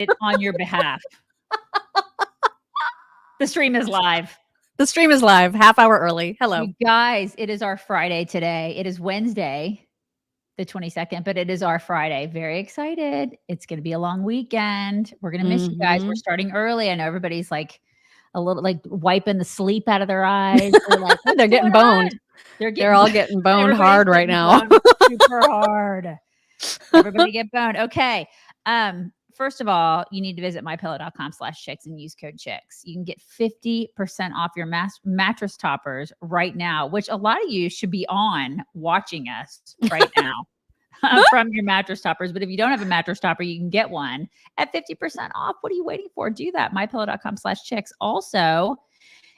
it on your behalf. The stream is live. The stream is live, half hour early. Hello. You guys, it is our Friday today. It is Wednesday, the 22nd, but it is our Friday. Very excited. It's going to be a long weekend. We're going to miss you guys. We're starting early. I know everybody's like a little like wiping the sleep out of their eyes. They're like, they're getting boned. They're all getting boned hard right now. Super hard. Everybody get boned. Okay. First of all, you need to visit mypillow.com/chicks and use code chicks. You can get 50% off your mattress toppers right now, which a lot of you should be on watching us right now from your mattress toppers. But if you don't have a mattress topper, you can get one at 50% off. What are you waiting for? Do that. mypillow.com/chicks. Also,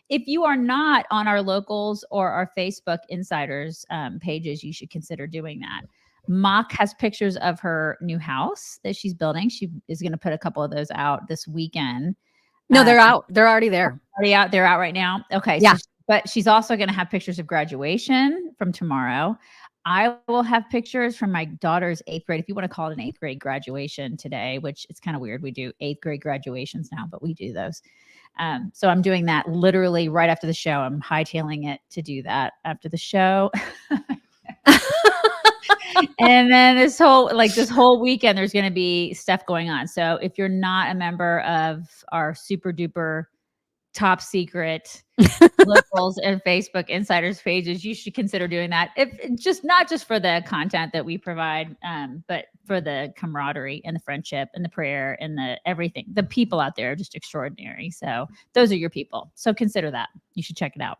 if you are not on our locals or our Facebook insiders pages, you should consider doing that. Mock has pictures of her new house that she's building. She is going to put a couple of those out this weekend. No, they're out. They're already there. Already out. They're out right now. Okay. Yeah. So, but she's also going to have pictures of graduation from tomorrow. I will have pictures from my daughter's 8th grade. If you want to call it an 8th grade graduation today, which it's kind of weird. We do 8th grade graduations now, but we do those. So I'm doing that literally right after the show. I'm hightailing it to do that after the show. And then this whole weekend, there's going to be stuff going on. So if you're not a member of our super duper top secret locals and Facebook insiders pages, you should consider doing that. If just not just for the content that we provide, but for the camaraderie and the friendship and the prayer and the everything. The people out there are just extraordinary. So those are your people. So consider that. You should check it out.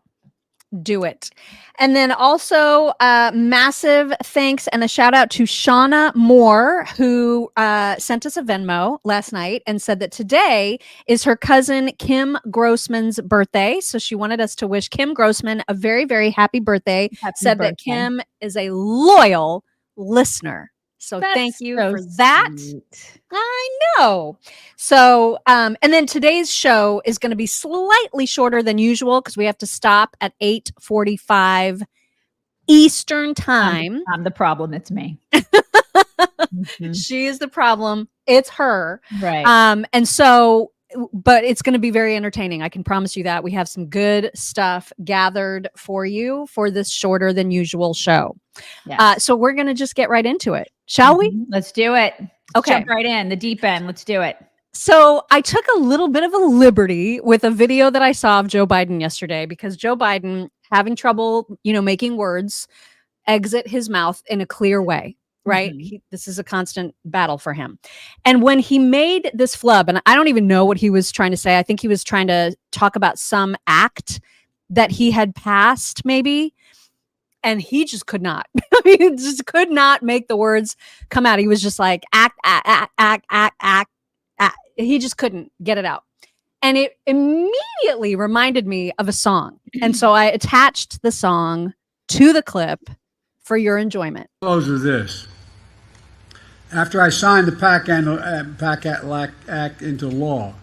Do it. And then also massive thanks and a shout out to Shauna Moore, who sent us a Venmo last night and said that today is her cousin Kim Grossman's birthday. So she wanted us to wish Kim Grossman a very, very happy birthday. Said that Kim is a loyal listener. So thank you for that. Sweet. I know. So, and then today's show is going to be slightly shorter than usual because we have to stop at 8:45 Eastern time. I'm the problem. It's me. She is the problem. It's her. Right. And so, but it's going to be very entertaining. I can promise you that. We have some good stuff gathered for you for this shorter than usual show. Yes. So we're going to just get right into it. Shall we? Let's do it. Okay. Jump right in the deep end. Let's do it. So I took a little bit of a liberty with a video that I saw of Joe Biden yesterday because Joe Biden having trouble, making words exit his mouth in a clear way. Right. This is a constant battle for him. And when he made this flub, and I don't even know what he was trying to say. I think he was trying to talk about some act that he had passed maybe. And he just could not. He just could not make the words come out. He was just like, act. He just couldn't get it out. And it immediately reminded me of a song. And so I attached the song to the clip for your enjoyment. Close with this. After I signed the PAC Act into law.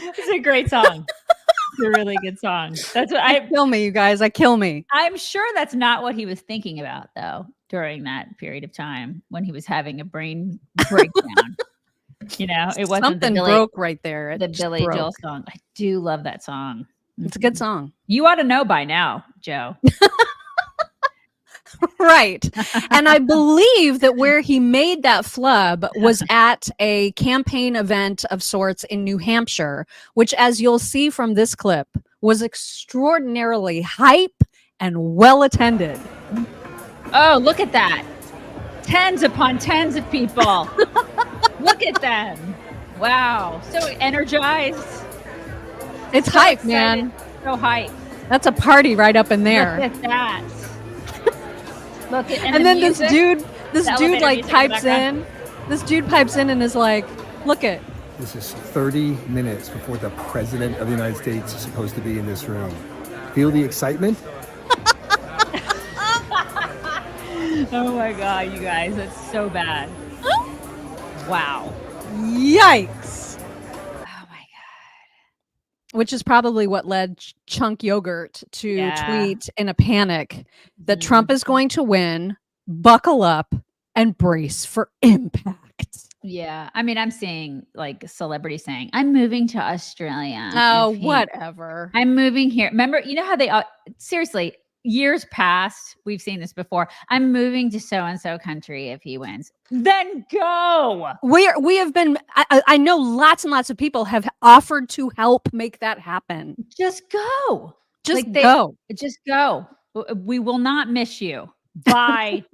It's a great song. It's a really good song. That's what kill me, you guys. Kill me. I'm sure that's not what he was thinking about though during that period of time when he was having a brain breakdown. It wasn't something broke right there. The Billy Joel song. I do love that song. It's a good song. You ought to know by now, Joe. Right. And I believe that where he made that flub was at a campaign event of sorts in New Hampshire, which, as you'll see from this clip, was extraordinarily hype and well attended. Oh, look at that. Tens upon tens of people. Look at them. Wow. So energized. It's so hype, excited. Man. So hype. That's a party right up in there. Look at that. Look at, and then music, this dude like pipes in. This dude pipes in and is like, look it. This is 30 minutes before the president of the United States is supposed to be in this room. Feel the excitement? Oh my God, you guys, that's so bad. Wow. Yikes. Oh my God. Which is probably what led Chunk Yogurt to tweet in a panic that Trump is going to win. Buckle up. and brace for impact. Yeah. I mean, I'm seeing like celebrities saying, I'm moving to Australia. Oh, if he- whatever. I'm moving here. Remember, you know how they seriously, years past, we've seen this before. I'm moving to so-and-so country if he wins. Then go. We have been, I know lots and lots of people have offered to help make that happen. Just go. Just Like go. Just go. We will not miss you. Bye.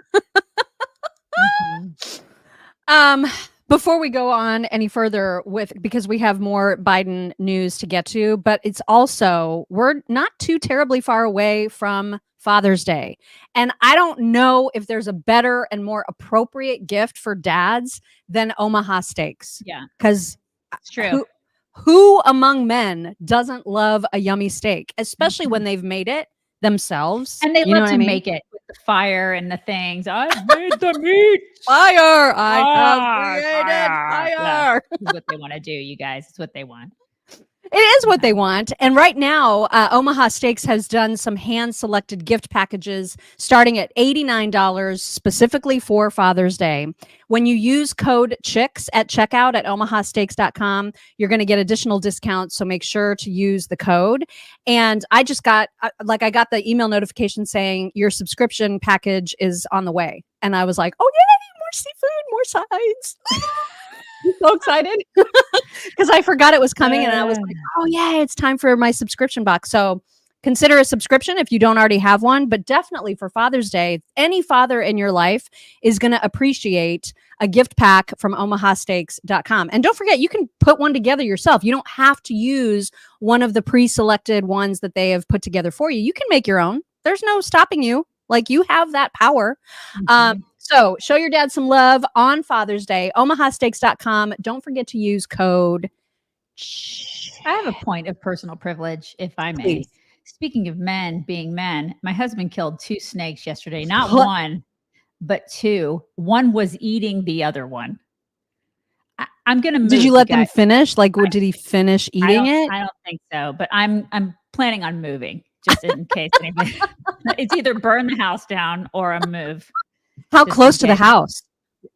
Before we go on any further because we have more Biden news to get to, but it's also, we're not too terribly far away from Father's Day. And I don't know if there's a better and more appropriate gift for dads than Omaha Steaks. Yeah. Because it's true. Who among men doesn't love a yummy steak, especially when they've made it themselves? And they love to make it with the fire and the things. I made the meat. Fire. I have created fire. Yeah. It's what they want to do, you guys. It's what they want. It is what they want. And right now, Omaha Steaks has done some hand-selected gift packages starting at $89 specifically for Father's Day. When you use code CHICKS at checkout at omahasteaks.com, you're going to get additional discounts. So make sure to use the code. And I just got, I got the email notification saying your subscription package is on the way. And I was like, oh, yay, more seafood, more sides. I'm so excited because I forgot it was coming and I was like, oh yeah, it's time for my subscription box. So consider a subscription if you don't already have one, but definitely for Father's Day, any father in your life is going to appreciate a gift pack from omahasteaks.com. And don't forget, you can put one together yourself. You don't have to use one of the pre-selected ones that they have put together for you. You can make your own. There's no stopping you. Like, you have that power. So show your dad some love on Father's Day. omahasteaks.com. Don't forget to use code. I have a point of personal privilege, if I may. Please. Speaking of men being men, my husband killed 2 snakes yesterday. Not one, but 2. One was eating the other one. I'm going to move. Did you let them finish? Like, did he finish eating it? I don't think so, but I'm planning on moving just in case anybody. It's either burn the house down or a move. How close to the house?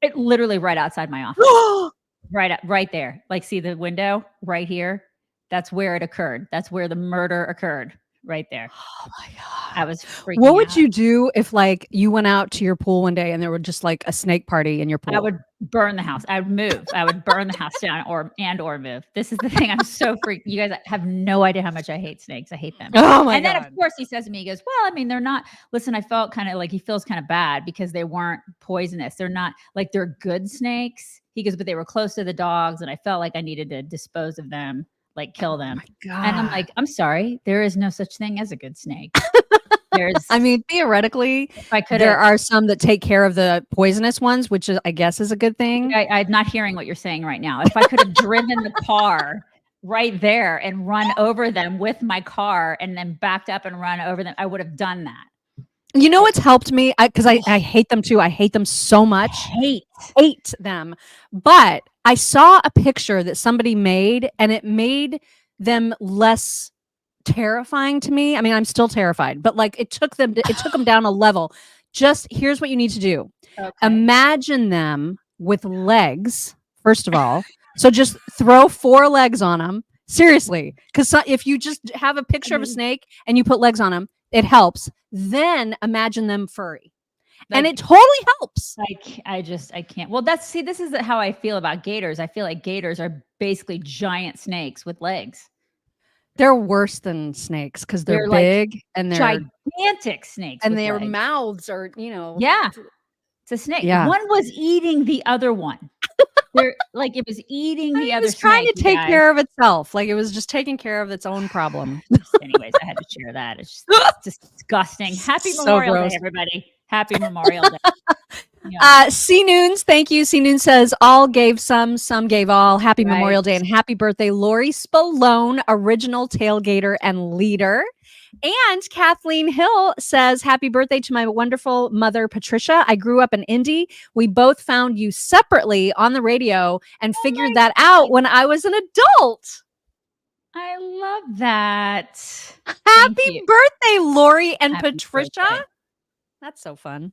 It literally right outside my office. right there. Like, see the window right here? That's where it occurred. That's where the murder occurred. Right there. Oh my God. I was freaking What would out. you do if, like, you went out to your pool one day and there were just like a snake party in your pool? I would burn the house. I would move. I would burn the house down or move. This is the thing. I'm so freaked. You guys have no idea how much I hate snakes. I hate them. Oh my God. And then of course he says to me, he goes, well, I mean, they're not, listen, I felt kind of like, he feels kind of bad because they weren't poisonous. They're not like, they're good snakes. He goes, but they were close to the dogs and I felt like I needed to dispose of them, like kill them. Oh my God. And I'm like, I'm sorry. There is no such thing as a good snake. I mean, theoretically, there are some that take care of the poisonous ones, which is, I guess, is a good thing. I'm not hearing what you're saying right now. If I could have driven the car right there and run over them with my car and then backed up and run over them, I would have done that. You know what's helped me? Because I hate them too. I hate them so much. Hate them. But I saw a picture that somebody made and it made them less terrifying to me. I mean, I'm still terrified, but like it took them down a level. Just here's what you need to do. Okay. Imagine them with legs, first of all. So just throw 4 legs on them. Seriously. Because if you just have a picture of a snake and you put legs on them, it helps. Then imagine them furry. Like, and it totally helps. I can't. Well, this is how I feel about gators. I feel like gators are basically giant snakes with legs. They're worse than snakes because they're big and they're gigantic snakes. And their mouths are, Yeah. It's a snake. Yeah. One was eating the other one. Like it was eating the other snake. It was trying to take care of itself. Like it was just taking care of its own problem. Anyways, I had to share that. It's just disgusting. Happy Memorial Day, everybody. Happy Memorial Day. Yeah. C Noons, thank you. C Noon says all gave some gave all. Happy Memorial Day and happy birthday, Lori Spallone, original tailgater and leader. And Kathleen Hill says, happy birthday to my wonderful mother, Patricia. I grew up in Indy. We both found you separately on the radio and figured that out when I was an adult. I love that. Happy birthday, Lori and Happy Patricia. Birthday. That's so fun.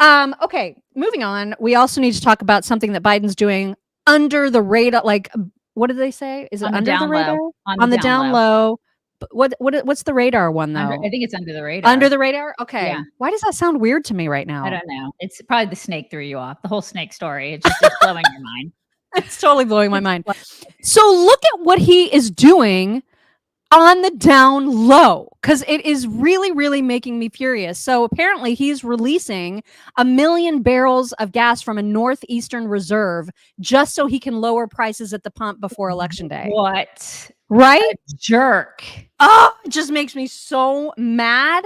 Okay, moving on. We also need to talk about something that Biden's doing under the radar. Like, what did they say? Is it On the under down the radar? low. On the down low. But what's the radar one though? I think it's under the radar. Under the radar? Okay. Yeah. Why does that sound weird to me right now? I don't know. It's probably the snake threw you off. The whole snake story. It's blowing your mind. It's totally blowing my mind. So look at what he is doing on the down low, because it is really, really making me furious. So apparently he's releasing 1 million barrels of gas from a northeastern reserve just so he can lower prices at the pump before Election Day. What? Right? A jerk. Oh, it just makes me so mad.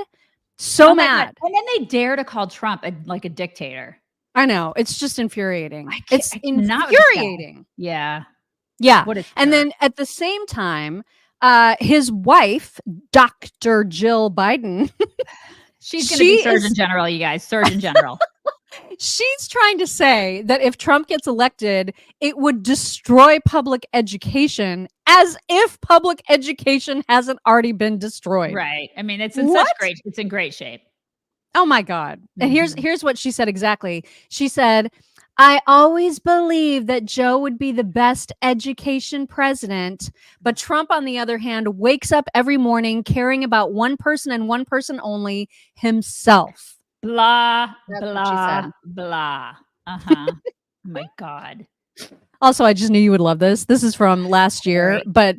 So Oh my God. mad. And then they dare to call Trump a dictator. I know. It's just infuriating. It's I cannot with this guy. infuriating. Yeah. Yeah. What a And jerk. then at the same time, his wife, Dr. Jill Biden, She's going to be she Surgeon is- General, you guys. Surgeon General. she's trying to say that if Trump gets elected, it would destroy public education, as if public education hasn't already been destroyed. Right. I mean, it's in What? it's in great shape. Oh my God. And Mhm. here's what she said exactly. She said, I always believed that Joe would be the best education president, but Trump, on the other hand, wakes up every morning caring about one person and one person only, himself. Blah, That's what she blah, said. blah. Uh-huh. Oh my God. Also, I just knew you would love this. This is from last year, Right. but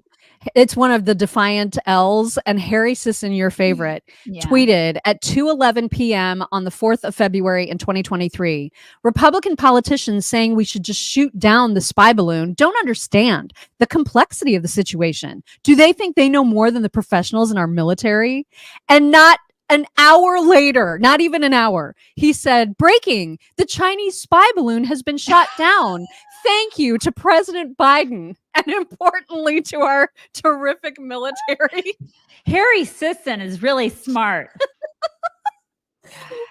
it's one of the Defiant L's, and Harry Sisson, your favorite, Yeah. tweeted at 2:11 p.m. on the 4th of February in 2023. Republican politicians saying we should just shoot down the spy balloon don't understand the complexity of the situation. Do they think they know more than the professionals in our military? And not an hour later, not even an hour, he said, breaking, the Chinese spy balloon has been shot down. Thank you to President Biden, and importantly to our terrific military. Harry Sisson is really smart.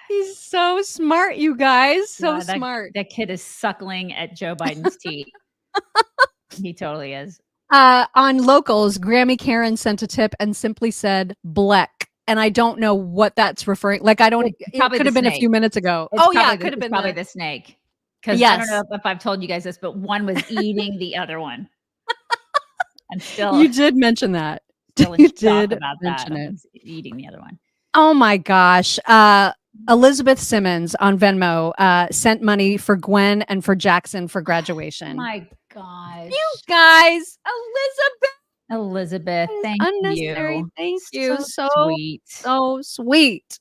He's so smart, you guys. So Yeah, smart. That kid is suckling at Joe Biden's teeth. He totally is. On locals, Grammy Karen sent a tip and simply said Bleck. And I don't know what that's referring. Like, I don't. It's It probably could the have been a snake. few minutes ago. It's Oh yeah, probably it could have been probably the- the snake. Because I Yes. don't know if I've told you guys this, but one was eating the other one. I'm still, You did mention that. still in You shock did about that. mention it. One's eating the other one. Oh my gosh. Elizabeth Simmons on Venmo sent money for Gwen and for Jackson for graduation. My gosh. You guys, Elizabeth, thank unnecessary. you. Thank you. So So sweet. so sweet.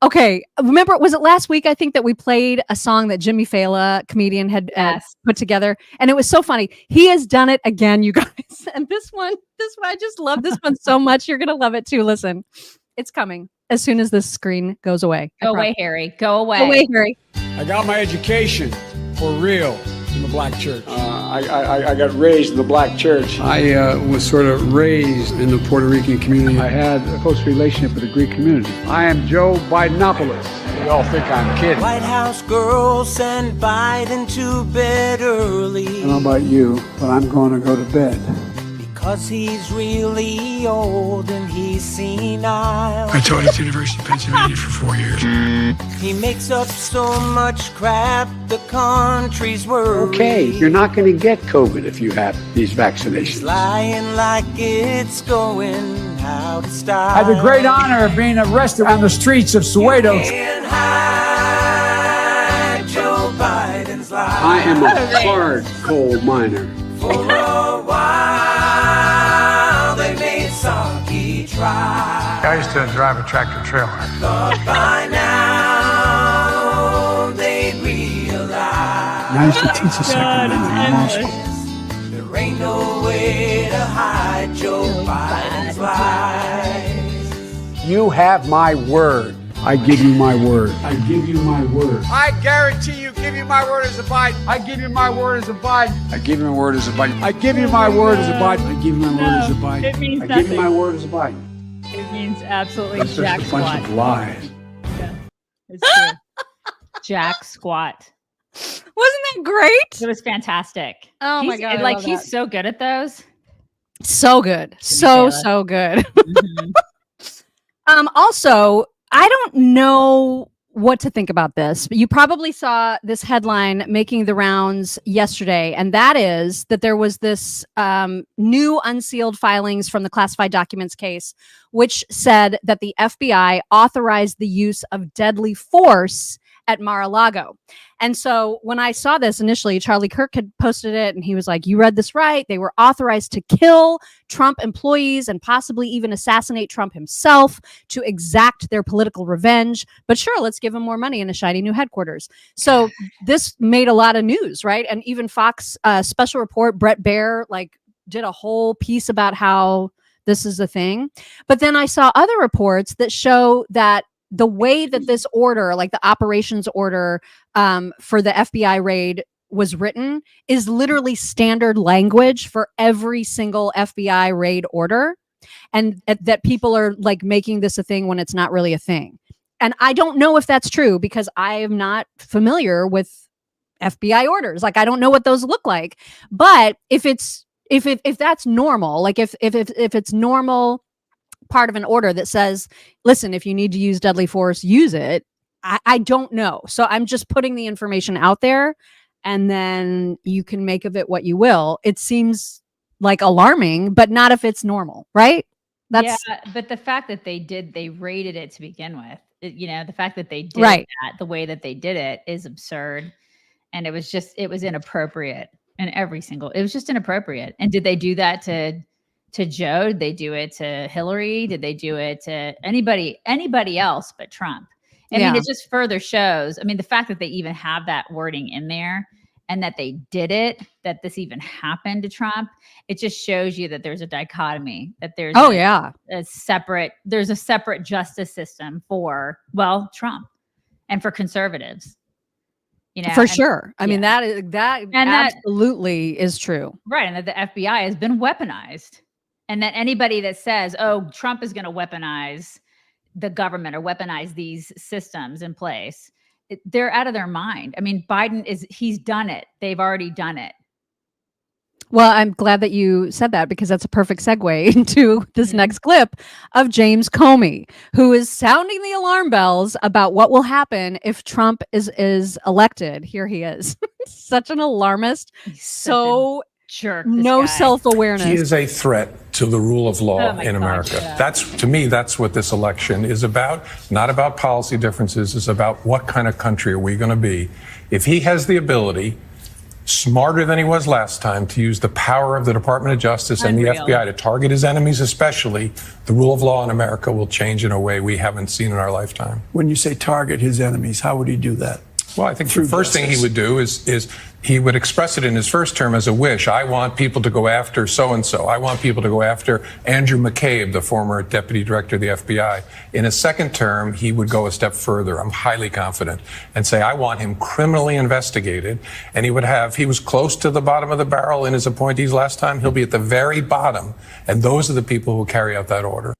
Okay. Remember, was it last week? I think that we played a song that Jimmy Fallon, comedian, had Yes. put together, and it was so funny. He has done it again, you guys. And this one, I just love this one so much. You're gonna love it too. Listen, it's coming as soon as this screen goes away. I Go promise. away, Harry. Go away. Go away, Harry. I got my education for real in the black church. I got raised in the black church. I was sort of raised in the Puerto Rican community. I had a close relationship with the Greek community. I am Joe Bidenopoulos. You all think I'm kidding. White House girls send Biden to bed I don't early know about you, but I'm going to go to bed. because he's really old and he's senile. I taught at the University of Pennsylvania for 4 years. He makes up so much crap, the country's worried. Okay, you're not going to get COVID if you have these He's vaccinations. lying like it's going out of style. I had the great honor of being arrested on the streets of Soweto. Can't hide Joe Biden's lies. I am a hard coal miner. For a while, they made Psaki try. I used to drive a tractor trailer. Thought by now they'd realize And I used to teach the second language in law school. there ain't no way to hide Joe Biden's lies. You have my word. I give you my word. I give you my word. I guarantee you, give you my word as a Biden. I give you my word as a Biden. I give you my word as a Biden. I give you my word as a Biden. I give you my word as a Biden. it means I give you nothing. my word as a Biden. It means absolutely That's jack just a bunch squat. of lies. It's true. Jack squat. Wasn't that great? It was fantastic. Oh my He's- God, I Like love he's that. so good at those. So good. Fallon. So good. Mhm. Also, I don't know what to think about this. You probably saw this headline making the rounds yesterday, and that is that there was this new unsealed filings from the classified documents case, which said that the FBI authorized the use of deadly force at Mar-a-Lago. And so when I saw this initially, Charlie Kirk had posted it and he was like, you read this right. They were authorized to kill Trump employees and possibly even assassinate Trump himself to exact their political revenge. But sure, let's give him more money and a shiny new headquarters. So this made a lot of news, right? And even Fox special report, Brett Baer, like did a whole piece about how this is a thing. But then I saw other reports that show that the way that this order, like the operations order for the FBI raid was written is literally standard language for every single FBI raid order. And that people are like making this a thing when it's not really a thing. And I don't know if that's true because I am not familiar with FBI orders. Like, I don't know what those look like. But if that's normal, like if it's normal part of an order that says, listen, if you need to use deadly force, use it. I don't know. So I'm just putting the information out there and then you can make of it what you will. It seems like alarming, but not if it's normal, right? Yeah, but the fact that they raided it to begin with, the fact that they did right. that the way that they did it is absurd. And it was inappropriate it was just inappropriate. And did they do that to Joe? Did they do it to Hillary? Did they do it to anybody else but Trump? I mean, it just further shows, the fact that they even have that wording in there and that they did it, that this even happened to Trump, it just shows you that there's a dichotomy, that there's there's a separate justice system for, Trump and for conservatives. For sure. I mean, that absolutely is true. Right. And that the FBI has been weaponized. And that anybody that says, oh, Trump is going to weaponize the government or weaponize these systems in place, they're out of their mind. I mean, he's done it. They've already done it. Well, I'm glad that you said that because that's a perfect segue into this next clip of James Comey, who is sounding the alarm bells about what will happen if Trump is elected. Here he is. Such an alarmist. So jerk. No self-awareness. He is a threat to the rule of law in America. That's what this election is about. Not about policy differences. It's about what kind of country are we going to be. If he has the ability, smarter than he was last time, to use the power of the Department of Justice and the FBI to target his enemies especially, the rule of law in America will change in a way we haven't seen in our lifetime. When you say target his enemies, how would he do that? Well, I think the first thing he would do is he would express it in his first term as a wish. I want people to go after so-and-so. I want people to go after Andrew McCabe, the former deputy director of the FBI. In his second term, he would go a step further, I'm highly confident, and say, I want him criminally investigated. And he was close to the bottom of the barrel in his appointees last time. He'll be at the very bottom. And those are the people who will carry out that order.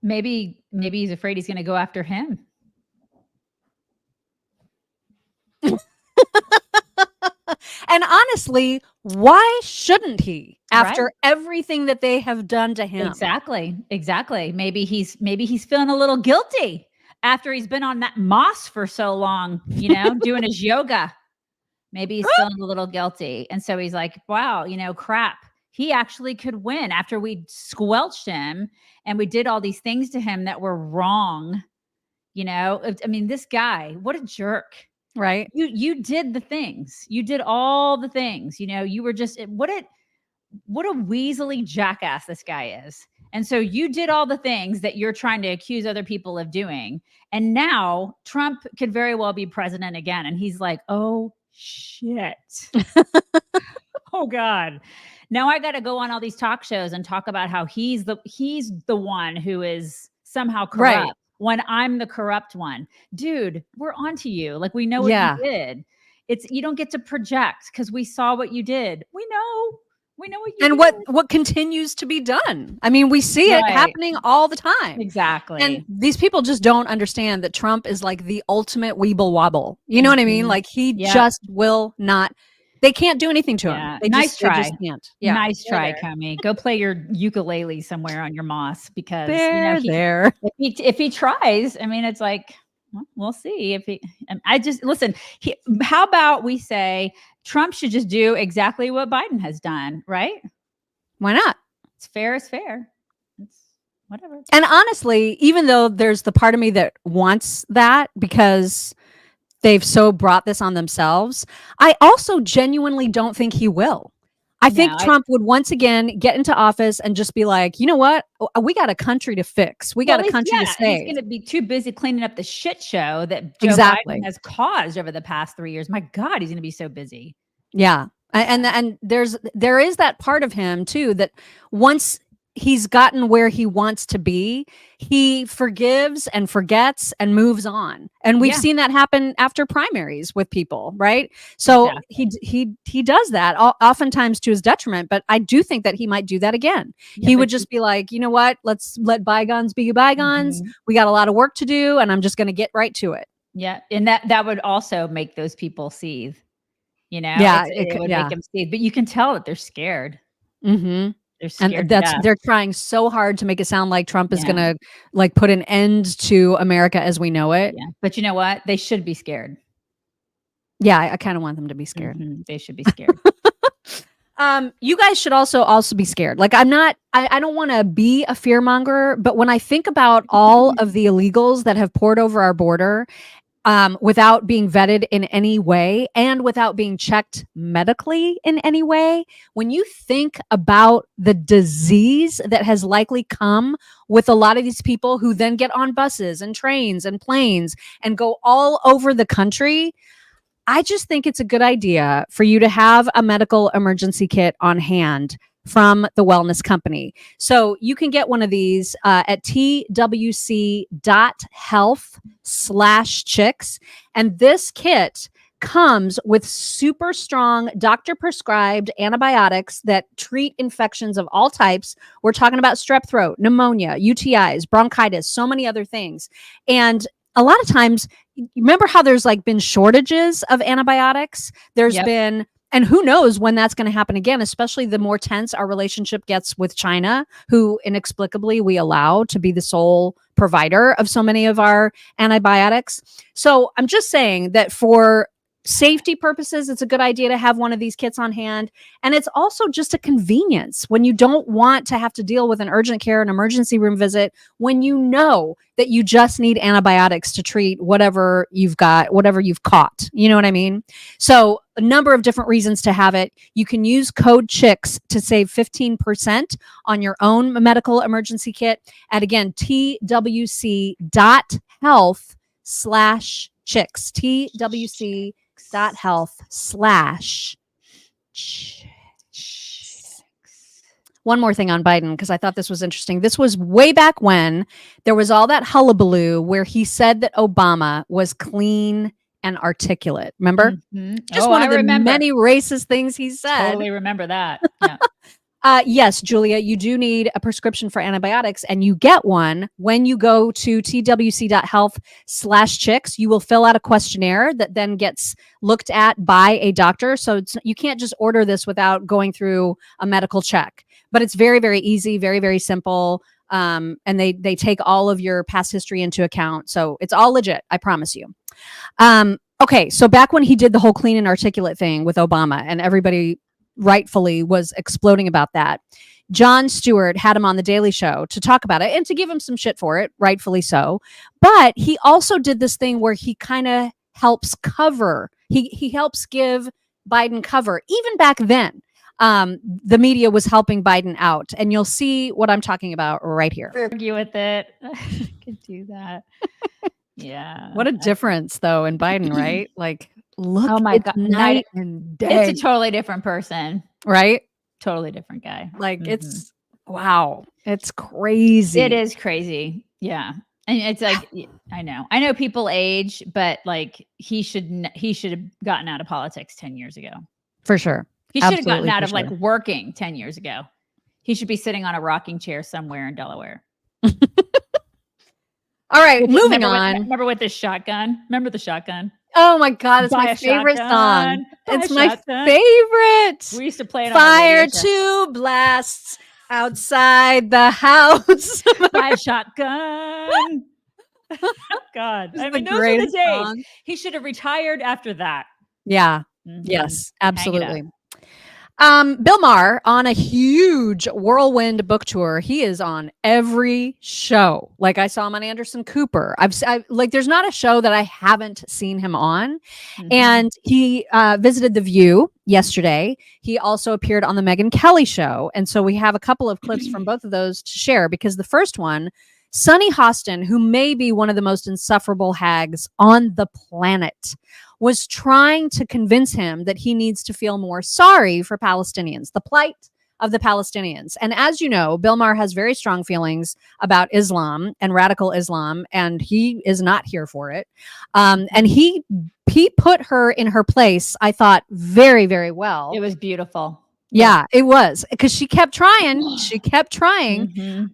Maybe he's afraid he's going to go after him. And honestly, why shouldn't he after everything that they have done to him? Exactly. Maybe he's feeling a little guilty after he's been on that moss for so long, doing his yoga. Maybe he's feeling a little guilty. And so he's like, wow, crap. He actually could win after we squelched him and we did all these things to him that were wrong. This guy, what a jerk. Right. You did the things. You did all the things. You were just what a weaselly jackass this guy is. And so you did all the things that you're trying to accuse other people of doing. And now Trump could very well be president again. And he's like, oh shit. Oh God. Now I got to go on all these talk shows and talk about how he's the one who is somehow corrupt. Right. When I'm the corrupt one. Dude, we're onto you. Like, we know what you did. You don't get to project because we saw what you did. We know what you did. And what continues to be done. We see it happening all the time. Exactly. And these people just don't understand that Trump is like the ultimate weeble wobble. You know what I mean? Like, he just will not. They can't do anything to him. They just can't. Yeah. Nice try, Comey. Go play your ukulele somewhere on your moss because there. if he tries, it's like, Well, we'll see if he. I just listen. How about we say Trump should just do exactly what Biden has done, right? Why not? It's fair is fair. It's whatever. And honestly, even though there's the part of me that wants that because they've so brought this on themselves, I also genuinely don't think he will. I think Trump would once again get into office and just be like, you know what? We got a country to fix. We got a country to save. He's going to be too busy cleaning up the shit show that Joe Biden has caused over the past 3 years. My God, he's going to be so busy. Yeah. And there is that part of him too, that once he's gotten where he wants to be, he forgives and forgets and moves on. And we've seen that happen after primaries with people, right? So he does that oftentimes to his detriment, but I do think that he might do that again. He would just be like, you know what? Let's let bygones be bygones. We got a lot of work to do and I'm just going to get right to it. Yeah. And that would also make those people seethe, you know? Yeah. It would make them seethe, but you can tell that they're scared. Mm-hmm. And they're trying so hard to make it sound like Trump is going to like put an end to America as we know it. Yeah. But you know what? They should be scared. Yeah, I kind of want them to be scared. They should be scared. You guys should also be scared. Like I don't want to be a fearmonger, but when I think about all of the illegals that have poured over our border, without being vetted in any way and without being checked medically in any way, when you think about the disease that has likely come with a lot of these people who then get on buses and trains and planes and go all over the country, I just think it's a good idea for you to have a medical emergency kit on hand from the wellness company. So you can get one of these at twc.health/chicks. And this kit comes with super strong doctor prescribed antibiotics that treat infections of all types. We're talking about strep throat, pneumonia, UTIs, bronchitis, so many other things. And a lot of times, remember how there's like been shortages of antibiotics? There's been, and who knows when that's going to happen again, especially the more tense our relationship gets with China, who inexplicably we allow to be the sole provider of so many of our antibiotics. So I'm just saying that for safety purposes, it's a good idea to have one of these kits on hand. And it's also just a convenience when you don't want to have to deal with an urgent care, an emergency room visit, when you know that you just need antibiotics to treat whatever you've got, whatever you've caught. You know what I mean? So a number of different reasons to have it. You can use code CHICKS to save 15% on your own medical emergency kit at, again, twc.health/chicks, twc.health/chicks. One more thing on Biden, because I thought this was interesting. This was way back when there was all that hullabaloo where he said that Obama was clean and articulate. Remember? Just one of the many racist things he said. Totally remember that. Yeah. Yes, Julia, you do need a prescription for antibiotics, and you get one when you go to twc.health/chicks. You will fill out a questionnaire that then gets looked at by a doctor. So you can't just order this without going through a medical check. But it's very, very easy, very, very simple. And they take all of your past history into account. So it's all legit, I promise you. Okay, so back when he did the whole clean and articulate thing with Obama, and everybody rightfully was exploding about that, Jon Stewart had him on The Daily Show to talk about it and to give him some shit for it, rightfully so. But he also did this thing where he kind of helps cover. He helps give Biden cover. Even back then, the media was helping Biden out. And you'll see what I'm talking about right here. Argue with it. I could do that. Yeah. What a difference, though, in Biden, right? Like, look, oh my God, night and day. It's a totally different person, right? Totally different guy. Like, it's wow, it's crazy. It is crazy. Yeah, and it's like I know people age, but like he should have gotten out of politics 10 years ago for sure. He should have gotten out of like working 10 years ago. He should be sitting on a rocking chair somewhere in Delaware. All right, moving on. Remember with this shotgun? Remember the shotgun? Oh my God, it's my favorite song. It's my favorite. We used to play it on Fire 2 blasts outside the house. My shotgun. God. It's I the mean, those are the greatest days. song. He should have retired after that. Yeah. Mhm. Yes, Hang it up. absolutely. Bill Maher on a huge whirlwind book tour. He is on every show. Like I saw him on Anderson Cooper. Like there's not a show that I haven't seen him on. Mhm. And he visited The View yesterday. He also appeared on the Megyn Kelly show. And so we have a couple of clips from both of those to share, because the first one, Sonny Hostin, who may be one of the most insufferable hags on the planet, was trying to convince him that he needs to feel more sorry for Palestinians, the plight of the Palestinians. And as you know, Bill Maher has very strong feelings about Islam and radical Islam, and he is not here for it. And he put her in her place, I thought, very, very well. It was beautiful. Yeah, it was, because she kept trying. She kept trying.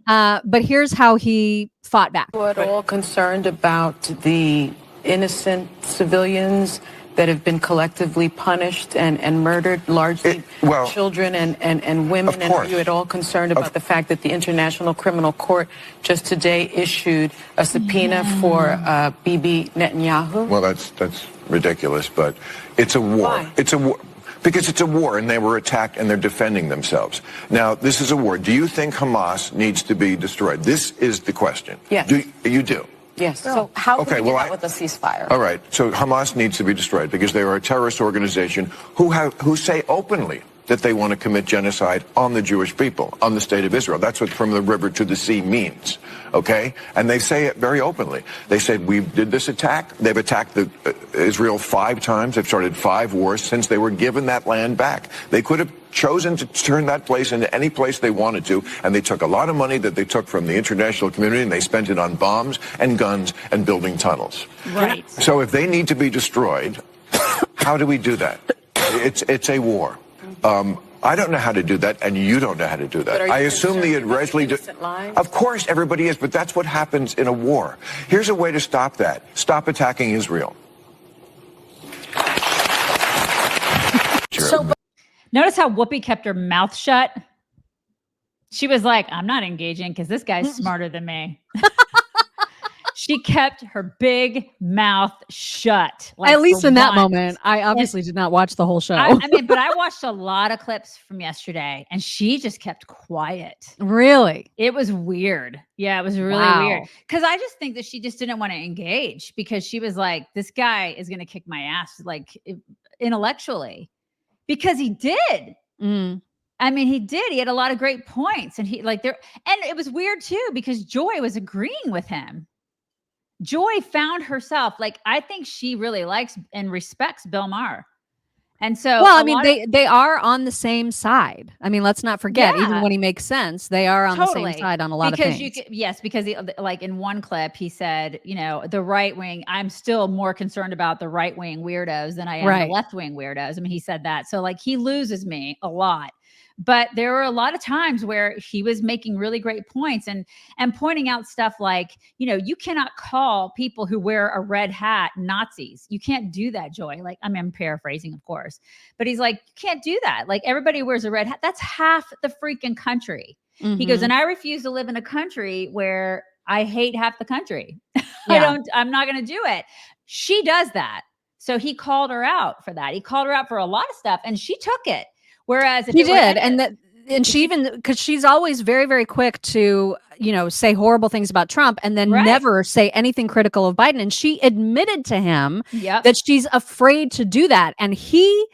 Mhm. But here's how he fought back. At all concerned about the innocent civilians that have been collectively punished and murdered, largely children and women? And are you at all concerned about the fact that the International Criminal Court just today issued a subpoena for Bibi Netanyahu? Well, that's ridiculous, but it's a war. Why? It's a war. Because it's a war, and they were attacked, and they're defending themselves. Now, this is a war. Do you think Hamas needs to be destroyed? This is the question. Yes. You do? Yes. So how can we get out with a ceasefire? All right. So Hamas needs to be destroyed because they are a terrorist organization who say openly that they want to commit genocide on the Jewish people, on the state of Israel. That's what from the river to the sea means, okay? And they say it very openly. They said, we did this attack. They've attacked Israel 5 times. They've started 5 wars since they were given that land back. They could have chosen to turn that place into any place they wanted to, and they took a lot of money that they took from the international community, and they spent it on bombs and guns and building tunnels. Right. So if they need to be destroyed, how do we do that? It's a war. I don't know how to do that, and you don't know how to do that. I assume the Israeli... Of course, everybody is, but that's what happens in a war. Here's a way to stop that. Stop attacking Israel. Notice how Whoopi kept her mouth shut. She was like, I'm not engaging because this guy's smarter than me. She kept her big mouth shut. Like, at least in that once. moment. I obviously did not watch the whole show. I mean, but I watched a lot of clips from yesterday, and she just kept quiet. Really? It was weird. Yeah, it was really weird. Because I just think that she just didn't want to engage, because she was like, this guy is going to kick my ass, like intellectually. Because he did. I mean, he did. He had a lot of great points, and he and it was weird too, because Joy was agreeing with him. Joy found herself, like, I think she really likes and respects Bill Maher. And so, well, I mean, they are on the same side. I mean, let's not forget, even when he makes sense, they are on the same side on a lot of things. Because like in one clip, he said, the right wing, I'm still more concerned about the right wing weirdos than I am the left wing weirdos. I mean, he said that. So like, he loses me a lot. But there were a lot of times where he was making really great points and pointing out stuff like, you cannot call people who wear a red hat Nazis. You can't do that, Joy. Like, I mean, I'm paraphrasing, of course, but he's like, you can't do that. Like, everybody wears a red hat. That's half the freaking country. He goes, and I refuse to live in a country where I hate half the country. I'm not going to do it. She does that. So he called her out for that. He called her out for a lot of stuff, and she took it. Whereas if he did, and she even, because she's always very, very quick to say horrible things about Trump and then never say anything critical of Biden. And she admitted to him that she's afraid to do that, and he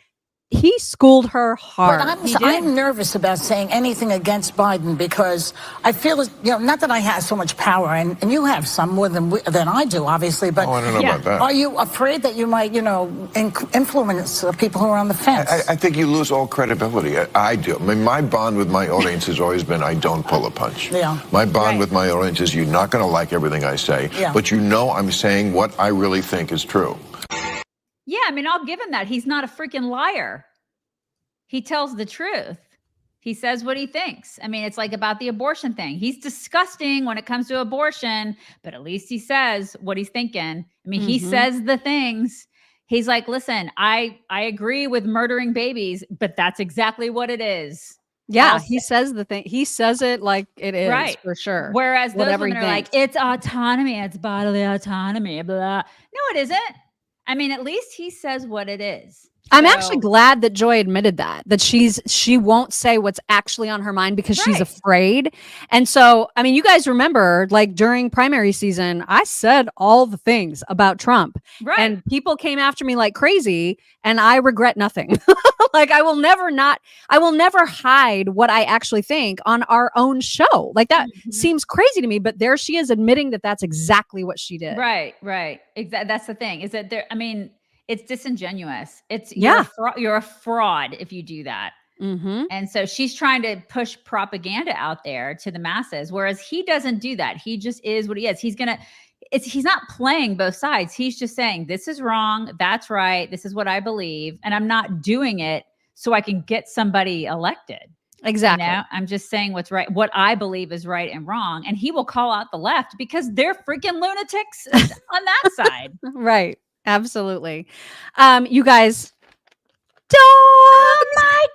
schooled her hard. But I'm nervous about saying anything against Biden, because I feel, not that I have so much power, and you have some more than I do, obviously. But I don't know about that. Are you afraid that you might, influence people who are on the fence? I think you lose all credibility. I do. I mean, my bond with my audience has always been, I don't pull a punch. My bond with my audience is, you're not going to like everything I say, but I'm saying what I really think is true. Yeah, I mean, I'll give him that. He's not a freaking liar. He tells the truth. He says what he thinks. I mean, it's like about the abortion thing. He's disgusting when it comes to abortion, but at least he says what he's thinking. I mean, he says the things. He's like, listen, I agree with murdering babies, but that's exactly what it is. Yeah, he says the thing. He says it like it is, right, for sure. Whereas those Whatever women are like, it's autonomy, it's bodily autonomy, blah. No, it isn't. I mean, at least he says what it is. I'm actually glad that Joy admitted that she won't say what's actually on her mind because she's afraid. And so, I mean, you guys remember, like during primary season, I said all the things about Trump, and people came after me like crazy, and I regret nothing. Like I will never hide what I actually think on our own show. Like that seems crazy to me, but there she is admitting that that's exactly what she did. Right. Exactly. That's the thing, is that there, I mean, it's disingenuous. You're a fraud if you do that. And so she's trying to push propaganda out there to the masses, whereas he doesn't do that. He just is what he is. He's not playing both sides. He's just saying, this is wrong. That's right. This is what I believe. And I'm not doing it so I can get somebody elected. Exactly. You know? I'm just saying what's right, what I believe is right and wrong. And he will call out the left because they're freaking lunatics on that side. Right. Absolutely. You guys, oh my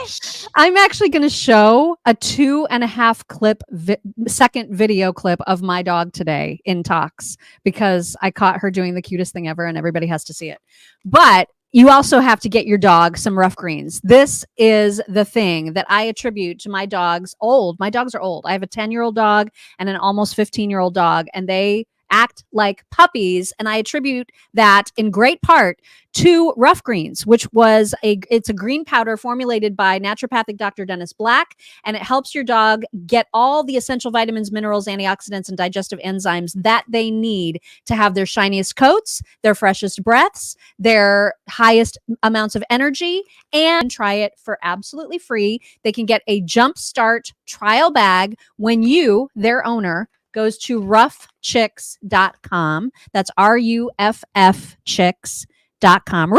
gosh. I'm actually going to show a 2.5 second video clip of my dog today in Toks because I caught her doing the cutest thing ever and everybody has to see it. But you also have to get your dog some Ruff Greens. This is the thing that I attribute to my dogs. My dogs are old. I have a 10-year-old dog and an almost 15-year-old dog, and they act like puppies. And I attribute that in great part to Ruff Greens, which was it's a green powder formulated by naturopathic Dr. Dennis Black. And it helps your dog get all the essential vitamins, minerals, antioxidants, and digestive enzymes that they need to have their shiniest coats, their freshest breaths, their highest amounts of energy. And try it for absolutely free. They can get a Jumpstart trial bag when you, their owner, goes to ruffchicks.com. That's RUFF chicks.com.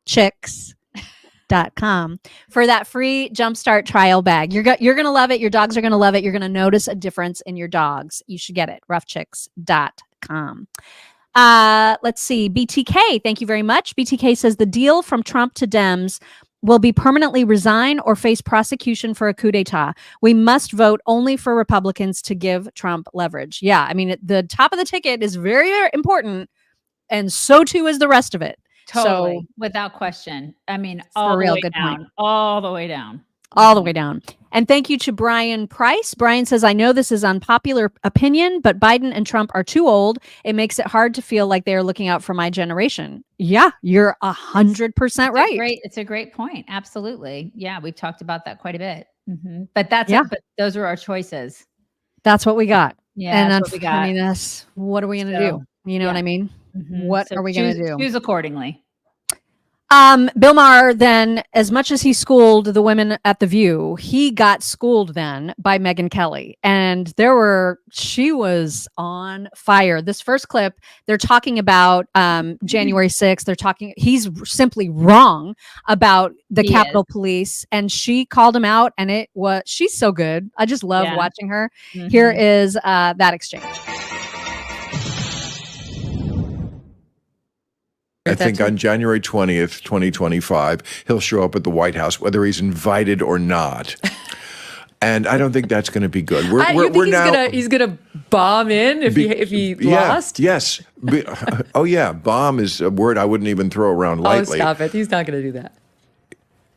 Ruffchicks.com for that free Jumpstart trial bag. You're going to love it. Your dogs are going to love it. You're going to notice a difference in your dogs. You should get it. Ruffchicks.com. Let's see. BTK, thank you very much. BTK says the deal from Trump to Dems will be permanently resign or face prosecution for a coup d'etat. We must vote only for Republicans to give Trump leverage. Yeah, I mean, the top of the ticket is very, very important, and so too is the rest of it. Totally, so, without question. I mean, all the way down. All the way down. All the way down. And thank you to Brian Price. Brian says, I know this is unpopular opinion, but Biden and Trump are too old. It makes it hard to feel like they are looking out for my generation. Yeah, you're 100% right. It's a great point. Absolutely. Yeah, we've talked about that quite a bit. But but those are our choices. That's what we got. Yeah, and that's what we got. I mean, what are we going to do? You know what I mean? What are we going to do? Choose accordingly. Bill Maher then, as much as he schooled the women at The View, he got schooled then by Megyn Kelly. And she was on fire. This first clip, they're talking about January 6th. He's simply wrong about the Capitol Police. And she called him out, and she's so good. I just love watching her. Here is that exchange. I think on January 20th, 2025, he'll show up at the White House, whether he's invited or not. And I don't think that's going to be good. He's gonna bomb in if he lost? Yes. Oh, yeah. Bomb is a word I wouldn't even throw around lightly. Oh, stop it. He's not going to do that.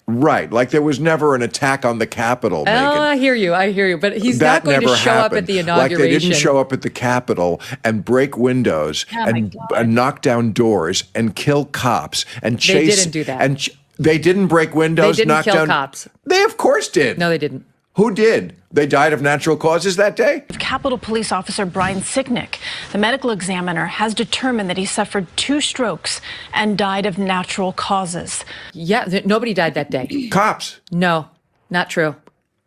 Right. Like there was never an attack on the Capitol, Megyn. Oh, I hear you. But he's not going to show up at the inauguration. Like they didn't show up at the Capitol and break windows and knock down doors and kill cops and chase. They didn't do that. And they didn't break windows, knock down cops. They of course did. No, they didn't. Who did? They died of natural causes that day? Capitol Police Officer Brian Sicknick, the medical examiner, has determined that he suffered 2 strokes and died of natural causes. Yeah, nobody died that day. Cops? No, not true.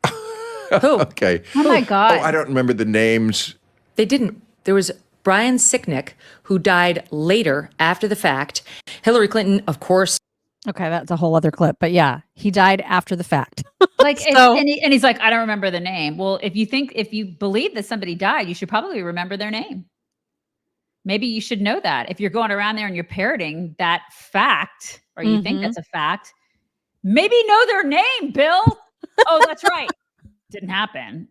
Who? Okay. Oh, my God. Oh, I don't remember the names. They didn't. There was Brian Sicknick, who died later after the fact. Hillary Clinton, of course. Okay, that's a whole other clip. But yeah, he died after the fact. Like, and he's like, I don't remember the name. Well, if you believe that somebody died, you should probably remember their name. Maybe you should know that. If you're going around there and you're parroting that fact, or you think that's a fact, maybe know their name, Bill. Oh, that's right. Didn't happen.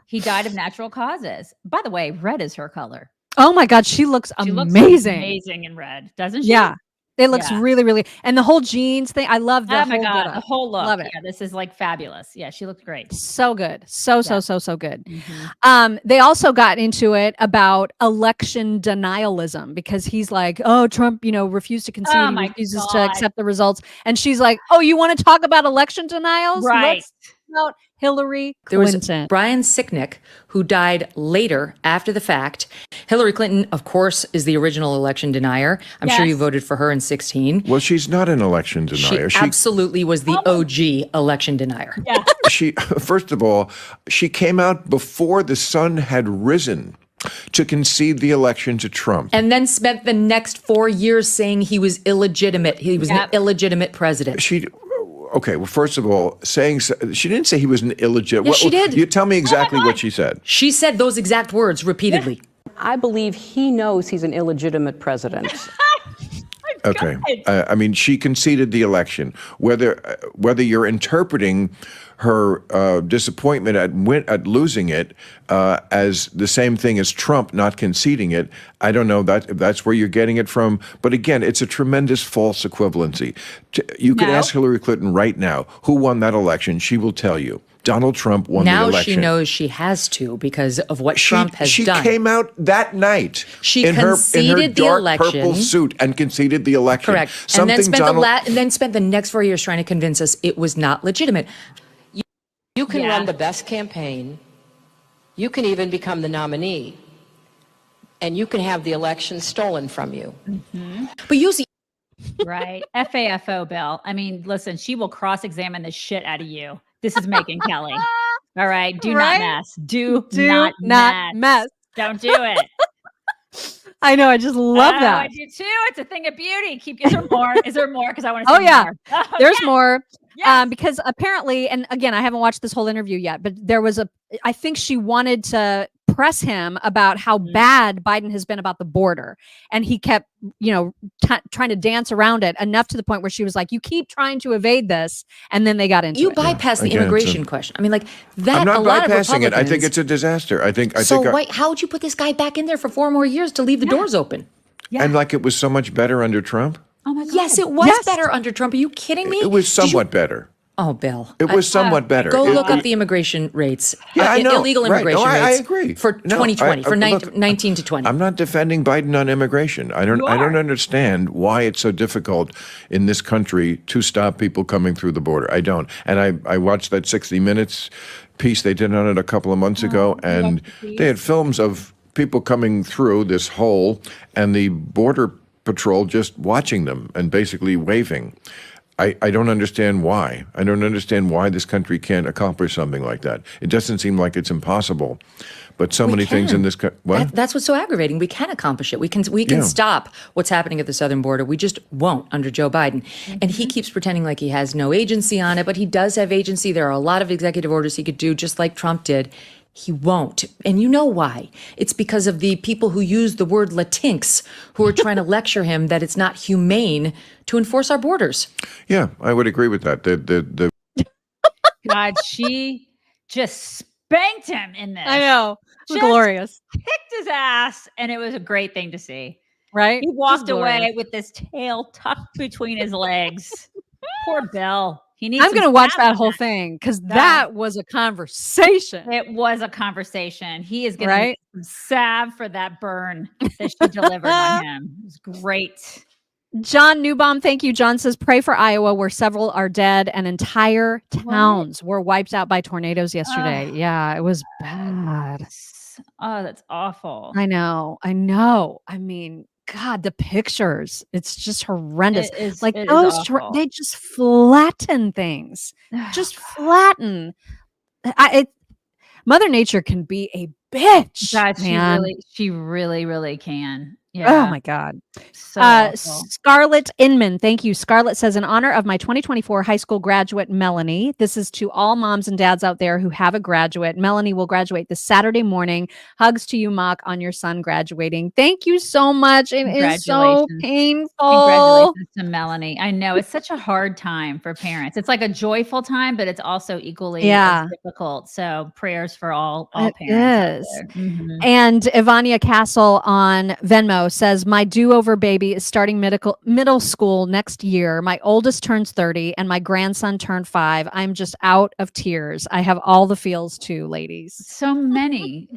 He died of natural causes. By the way, red is her color. Oh my God, she looks She amazing. looks amazing in red, doesn't she? Yeah. It looks really, really, and the whole jeans thing. I love the Oh whole my God, getup. the whole look. Love it. Yeah, this is like fabulous. Yeah, she looked great. So good. So good. Mm-hmm. They also got into it about election denialism because he's like, oh, Trump, refused to concede. Oh He my refuses to God. accept the results. And she's like, oh, you want to talk about election denials? Right. Let's talk about Hillary There was Clinton. Brian Sicknick, who died later after the fact. Hillary Clinton, of course, is the original election denier. I'm sure you voted for her in 2016. Well, she's not an election denier. She absolutely was the OG election denier. Yeah. First of all, she came out before the sun had risen to concede the election to Trump. And then spent the next 4 years saying he was illegitimate. He was an illegitimate president. Okay, well, first of all, she didn't say he was an illegitimate. Yes, she did. You tell me exactly what she said. She said those exact words repeatedly. I believe he knows he's an illegitimate president. Okay, I mean, she conceded the election. Whether you're interpreting her disappointment at losing it as the same thing as Trump not conceding it, I don't know if that's where you're getting it from. But again, it's a tremendous false equivalency. You could ask Hillary Clinton right now who won that election. She will tell you. Donald Trump won the election. Now she knows she has to because of what Trump has done. She came out that night in her dark purple suit and conceded the election. Correct. And then spent the next 4 years trying to convince us it was not legitimate. You can run the best campaign. You can even become the nominee. And you can have the election stolen from you. Mm-hmm. But you see. Right. FAFO, Bill. I mean, listen, she will cross-examine the shit out of you. This is Megyn Kelly. All right. Do not mess. Do not mess. Don't do it. I know. I just love that. I do too. It's a thing of beauty. Is there more? Is there more? Because I want to see more. Oh, there's more. Yes. Because apparently, and again, I haven't watched this whole interview yet, but I think she wanted to press him about how bad Biden has been about the border. And he kept, trying to dance around it enough to the point where she was like, you keep trying to evade this. And then they got into it. You bypass the immigration question. I mean, like that. I'm not bypassing it. I Republicans, think it's a disaster. How would you put this guy back in there for 4 more years to leave the doors open? Yeah. And like it was so much better under Trump? Oh my God. Yes, it was better under Trump. Are you kidding me? It was somewhat better. Oh, Bill. It was somewhat better. Go look up the immigration rates. Yeah, I know. Illegal immigration rates. I agree. For 2020, for 19 to 20. I'm not defending Biden on immigration. I don't understand why it's so difficult in this country to stop people coming through the border. I don't. And I watched that 60 Minutes piece they did on it a couple of months ago, and they had films of people coming through this hole and the border patrol just watching them and basically waving. I don't understand why. I don't understand why this country can't accomplish something like that. It doesn't seem like it's impossible, but so many things in this country. That's what's so aggravating. We can accomplish it. We can stop what's happening at the southern border. We just won't under Joe Biden. And he keeps pretending like he has no agency on it, but he does have agency. There are a lot of executive orders he could do, just like Trump did. He won't. And you know why? It's because of the people who use the word Latinx who are trying to lecture him that it's not humane to enforce our borders. Yeah, I would agree with that. God, she just spanked him in this. I know. It was glorious. Kicked his ass, and it was a great thing to see. Right? He walked away with this tail tucked between his legs. Poor Bill. I'm going to watch that whole thing because that was a conversation. It was a conversation. He is going to get some salve for that burn that she delivered on him. It was great. John Newbaum, thank you. John says, pray for Iowa where several are dead and entire towns were wiped out by tornadoes yesterday. Yeah, it was bad. Oh, that's awful. I know. I mean, God, the pictures, it's just horrendous. They just flatten things. Just flatten. Mother Nature can be a bitch. God, man. she really can. Oh my God. So awful. Scarlett Inman. Thank you. Scarlett says, in honor of my 2024 high school graduate, Melanie, this is to all moms and dads out there who have a graduate. Melanie will graduate this Saturday morning. Hugs to you, Mock, on your son graduating. Thank you so much. It is so painful. Congratulations to Melanie. I know it's such a hard time for parents. It's like a joyful time, but it's also equally as difficult. So prayers for all parents. And Ivania Castle on Venmo says, my do-over baby is starting middle school next year. My oldest turns 30 and my grandson turned 5. I'm just out of tears. I have all the feels too, ladies. So many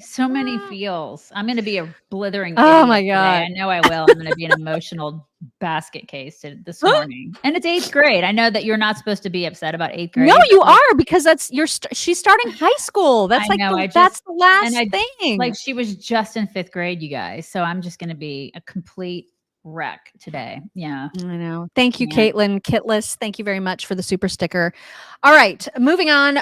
feels. I'm going to be a blithering Oh my God. today. I know I will. I'm going to be an emotional basket case this morning. And it's 8th grade. I know that you're not supposed to be upset about 8th grade. No, you are, because she's starting high school. That's that's the last thing. Like, she was just in 5th grade, you guys. So I'm just going to be a complete wreck today. Yeah. I know. Thank you, Caitlin Kitless. Thank you very much for the super sticker. All right, moving on.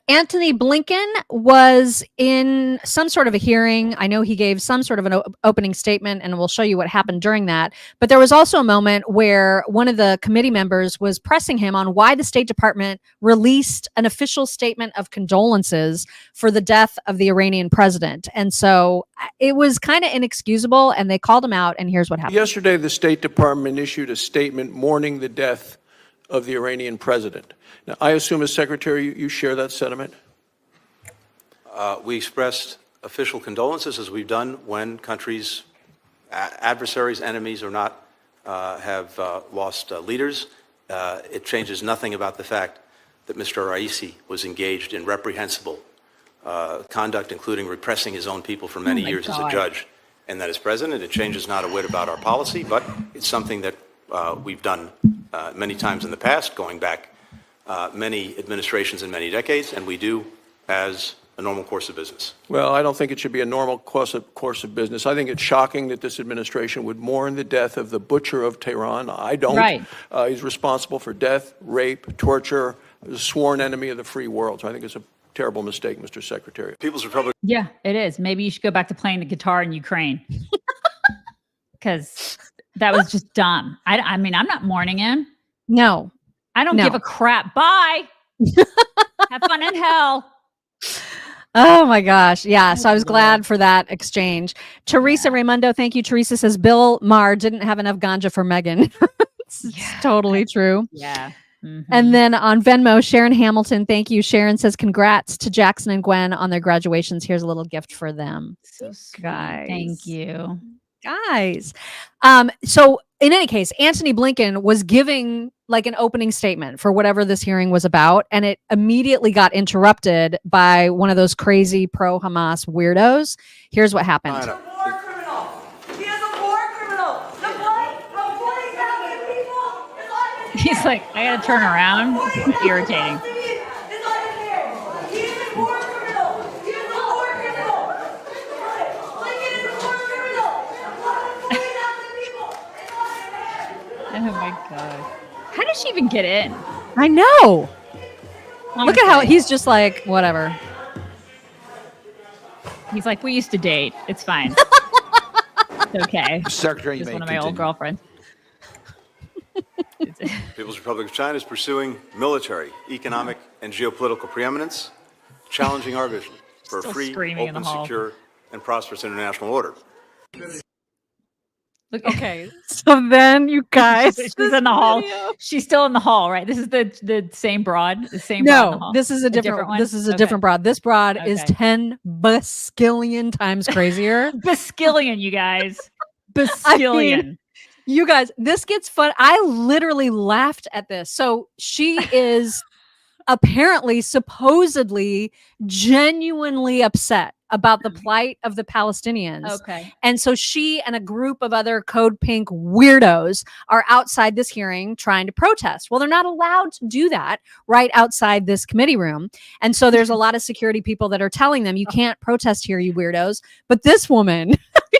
Anthony Blinken was in some sort of a hearing. I know he gave some sort of an opening statement, and we'll show you what happened during that. But there was also a moment where one of the committee members was pressing him on why the State Department released an official statement of condolences for the death of the Iranian president. And so it was kind of inexcusable, and they called him out, and here's what happened. Yesterday, the State Department issued a statement mourning the death of the Iranian president. Now, I assume as Secretary, you share that sentiment? We expressed official condolences, as we've done when countries, adversaries, enemies, or not, have lost leaders. It changes nothing about the fact that Mr. Raisi was engaged in reprehensible conduct, including repressing his own people for many years as a judge. And that as president, it changes not a whit about our policy, but it's something that we've done many times in the past, going back many administrations and many decades, and we do as a normal course of business. Well, I don't think it should be a normal course of business. I think it's shocking that this administration would mourn the death of the butcher of Tehran. I don't. Right. He's responsible for death, rape, torture, a sworn enemy of the free world. So I think it's a terrible mistake, Mr. Secretary. People's Republic. Yeah, it is. Maybe you should go back to playing the guitar in Ukraine, because that was just dumb. I mean, I'm not mourning him. No, I don't give a crap. Bye. Have fun in hell. Oh my gosh. Yeah. So I was glad for that exchange. Teresa Raimundo, thank you. Teresa says Bill Maher didn't have enough ganja for Megyn. It's totally true. Yeah. Mm-hmm. And then on Venmo, Sharon Hamilton, thank you. Sharon says, congrats to Jackson and Gwen on their graduations. Here's a little gift for them. So sweet. Guys. Thank you. Guys. So in any case, Anthony Blinken was giving like an opening statement for whatever this hearing was about, and it immediately got interrupted by one of those crazy pro-Hamas weirdos. Here's what happened. He's like, I gotta turn around. It's irritating. Oh my God. How did she even get in? I know. Look at how he's just like, whatever. He's like, we used to date. It's fine. It's okay. Secretary, just one of my old girlfriends. People's Republic of China is pursuing military, economic, and geopolitical preeminence, challenging our vision for a free, open, secure, and prosperous international order. Look, okay, so then you guys, she's in the hall. She's still in the hall, right? This is the same broad. The same. No, broad in the hall. This is a different one. This is a different broad. This broad is 10 baskillion times crazier. Baskillion, you guys. Baskillion. I mean, you guys, this gets fun. I literally laughed at this. So she is apparently, supposedly, genuinely upset about the plight of the Palestinians. Okay. And so she and a group of other Code Pink weirdos are outside this hearing trying to protest. Well, they're not allowed to do that right outside this committee room. And so there's a lot of security people that are telling them, you can't protest here, you weirdos. But this woman,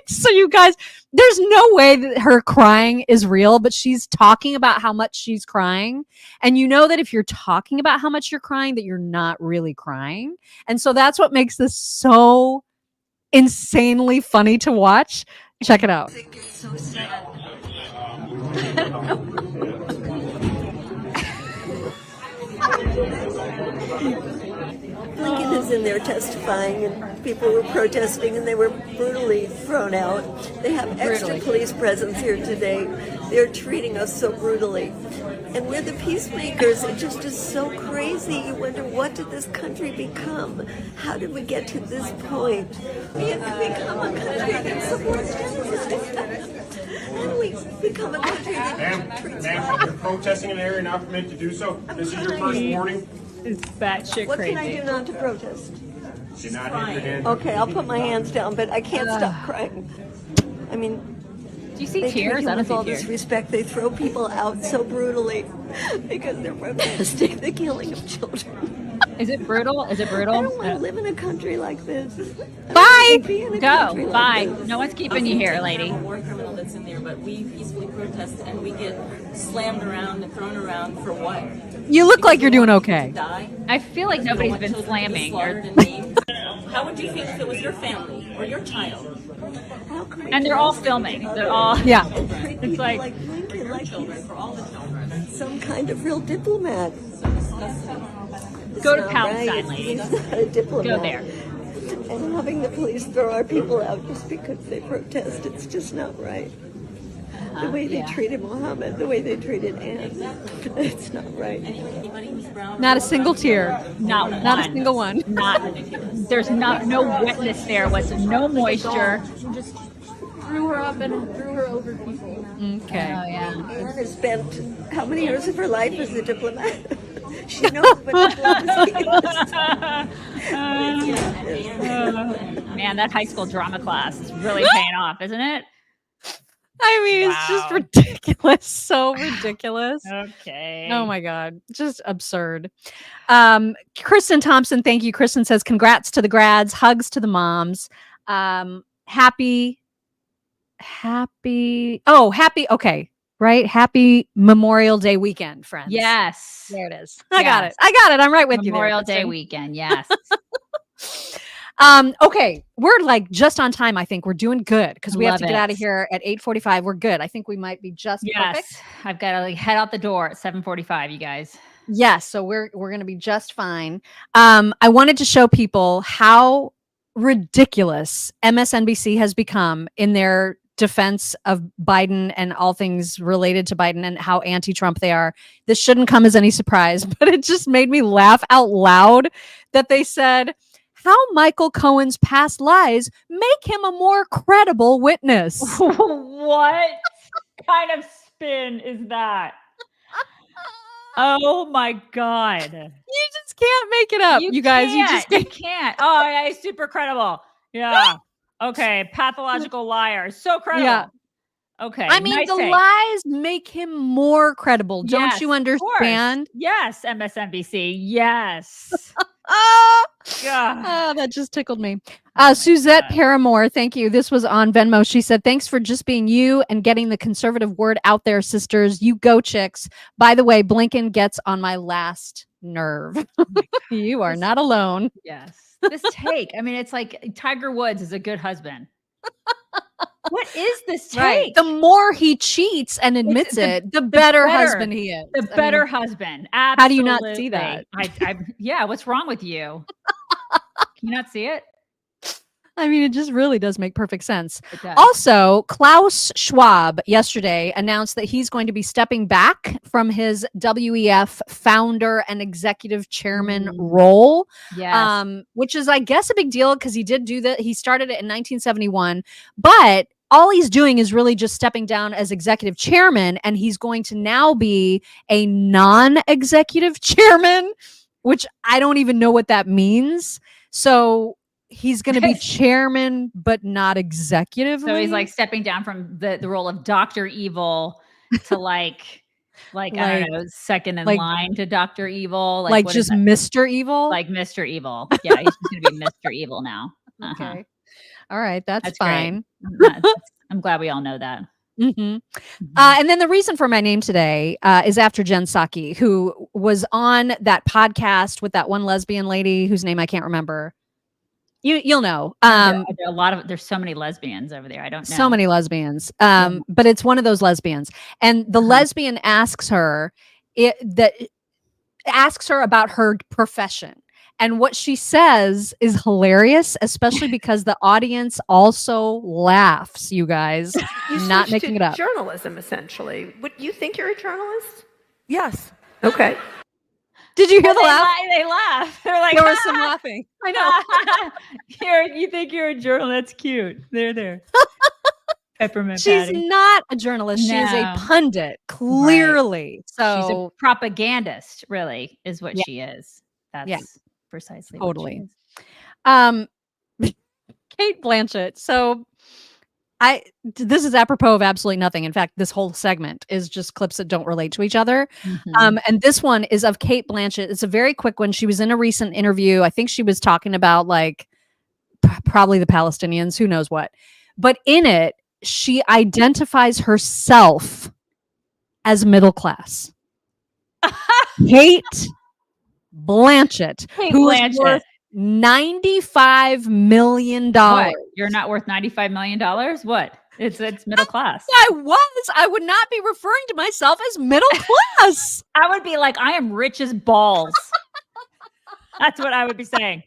so you guys, there's no way that her crying is real, but she's talking about how much she's crying. And you know that if you're talking about how much you're crying, that you're not really crying. And so that's what makes this so insanely funny to watch. Check it out. It's so sad. Blinken is in there testifying, and people were protesting, and they were brutally thrown out. They have extra police presence here today. They're treating us so brutally. And we're the peacemakers. It just is so crazy. You wonder, what did this country become? How did we get to this point? We have become a country that supports genocide. How do we become a country that treats Ma'am, you're protesting in an area not permitted to do so. This is your first warning. It's batshit What crazy. can I do not to protest? Do not hit your hand. Okay, I'll put my hands down, but I can't stop crying. I mean, do you see they tears? treat I you don't with see all tears. this respect. They throw people out so brutally because they're protesting the killing of children. Is it brutal? Is it brutal? I don't want to live in a country like this. Bye. Go. Bye. No one's keeping you here, lady. A war criminal that's in there, but we peacefully protest and we get slammed around and thrown around for what? You look like you're doing okay. I feel like nobody's been slamming. How would you feel if it was your family or your child? And they're all filming. They're all Yeah. It's like Blinken, like Children, for all the children. some kind of real diplomat. It's Go to not Pound right. Sign, ladies. He's not a diplomat. Go there. And having the police throw our people out just because they protest, it's just not right. The way they treated Mohammed, the way they treated Anne, it's not right. Not a single tear. Not a single one. There's no wetness there. Was no moisture. Just threw her up and threw her over people. Okay. Oh yeah. Anne has spent how many years of her life as a diplomat? She knows what diplomacy is. Man, that high school drama class is really paying off, isn't it? I mean, it's just ridiculous. So ridiculous. Okay. Oh my God. Just absurd. Kristen Thompson, thank you. Kristen says, congrats to the grads, hugs to the moms. Happy. Okay. Right. Happy Memorial Day weekend, friends. Yes. There it is. I got it. I'm right with you. Memorial Day weekend. Yes. Okay, we're like just on time. I think we're doing good because we have to Love get it. out of here at 8:45. We're good. I think we might be just perfect. Yes. I've got to head out the door at 7:45. You guys. Yes, so we're going to be just fine. I wanted to show people how ridiculous MSNBC has become in their defense of Biden and all things related to Biden and how anti-Trump they are. This shouldn't come as any surprise, but it just made me laugh out loud that they said how Michael Cohen's past lies make him a more credible witness. What kind of spin is that? Oh my God. You just can't make it up. You guys, you can't. Oh, yeah, he's super credible. Yeah. Okay. Pathological liar. So credible. Yeah. Okay. I mean, nice the take. lies make him more credible. Don't Yes, you of understand? course. Yes, MSNBC. Yes. Oh, that just tickled me. Suzette Paramore, thank you. This was on Venmo. She said, thanks for just being you and getting the conservative word out there, sisters. You go, chicks. By the way, Blinken gets on my last nerve. You are not alone. Yes. This take. I mean, it's like Tiger Woods is a good husband. What is this take? Right. The more he cheats and admits the better husband he is. The better husband. Absolutely. How do you not see that? Yeah. What's wrong with you? Can you not see it? I mean, it just really does make perfect sense. It does. Also, Klaus Schwab yesterday announced that he's going to be stepping back from his WEF founder and executive chairman role. Yes. Which is, I guess, a big deal because he did do that. He started it in 1971, but all he's doing is really just stepping down as executive chairman, and he's going to now be a non-executive chairman, which I don't even know what that means. So he's going to be chairman, but not executive. So he's like stepping down from the role of Dr. Evil to like I don't know, second in line to Dr. Evil. Like just Mr. Evil? Like Mr. Evil. Yeah, he's just going to be Mr. Evil now. Okay. All right. That's fine. I'm glad we all know that. And then the reason for my name today is after Jen Psaki, who was on that podcast with that one lesbian lady whose name I can't remember. You'll know. There's so many lesbians over there. I don't know. So many lesbians. But it's one of those lesbians. And the lesbian asks her about her profession. And what she says is hilarious, especially because the audience also laughs, you guys. Not making it up. Journalism, essentially. Would you think you're a journalist? Yes. Okay. Did you hear the laugh? They laugh. They're like, there was some laughing. I know. You think you're a journalist? That's cute. There. Peppermint She's Patty. Not a journalist. She is a pundit, clearly. Right. So she's a propagandist, really, is what she is. That's precisely totally. What she is. Cate Blanchett. So this is apropos of absolutely nothing. In fact, this whole segment is just clips that don't relate to each other. And this one is of Cate Blanchett. It's a very quick one. She was in a recent interview. I think she was talking about like probably the Palestinians, who knows what. But in it, she identifies herself as middle class. Cate Blanchett, who is worth $95 million. What? You're not worth $95 million? What? It's middle class. I would not be referring to myself as middle class. I would be like, I am rich as balls. That's what I would be saying.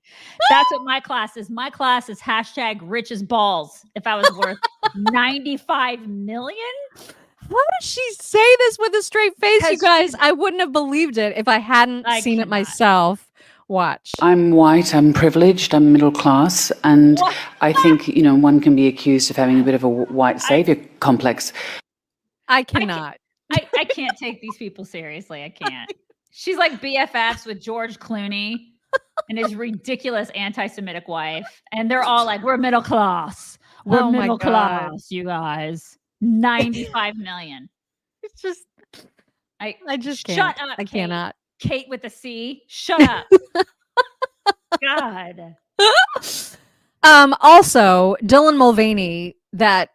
That's what my class is. My class is hashtag rich as balls. If I was worth 95 million. How does she say this with a straight face, you guys? I wouldn't have believed it if I hadn't seen it myself. Watch. I'm white, I'm privileged, I'm middle class, and I think, one can be accused of having a bit of a white savior complex. I cannot. I can't take these people seriously. I can't. She's like BFFs with George Clooney and his ridiculous anti-Semitic wife. And they're all like, we're middle class. We're middle class, you guys. 95 million. It's just, I just can't. Shut up. I cannot. Cate with a C. Shut up. God. Also, Dylan Mulvaney, that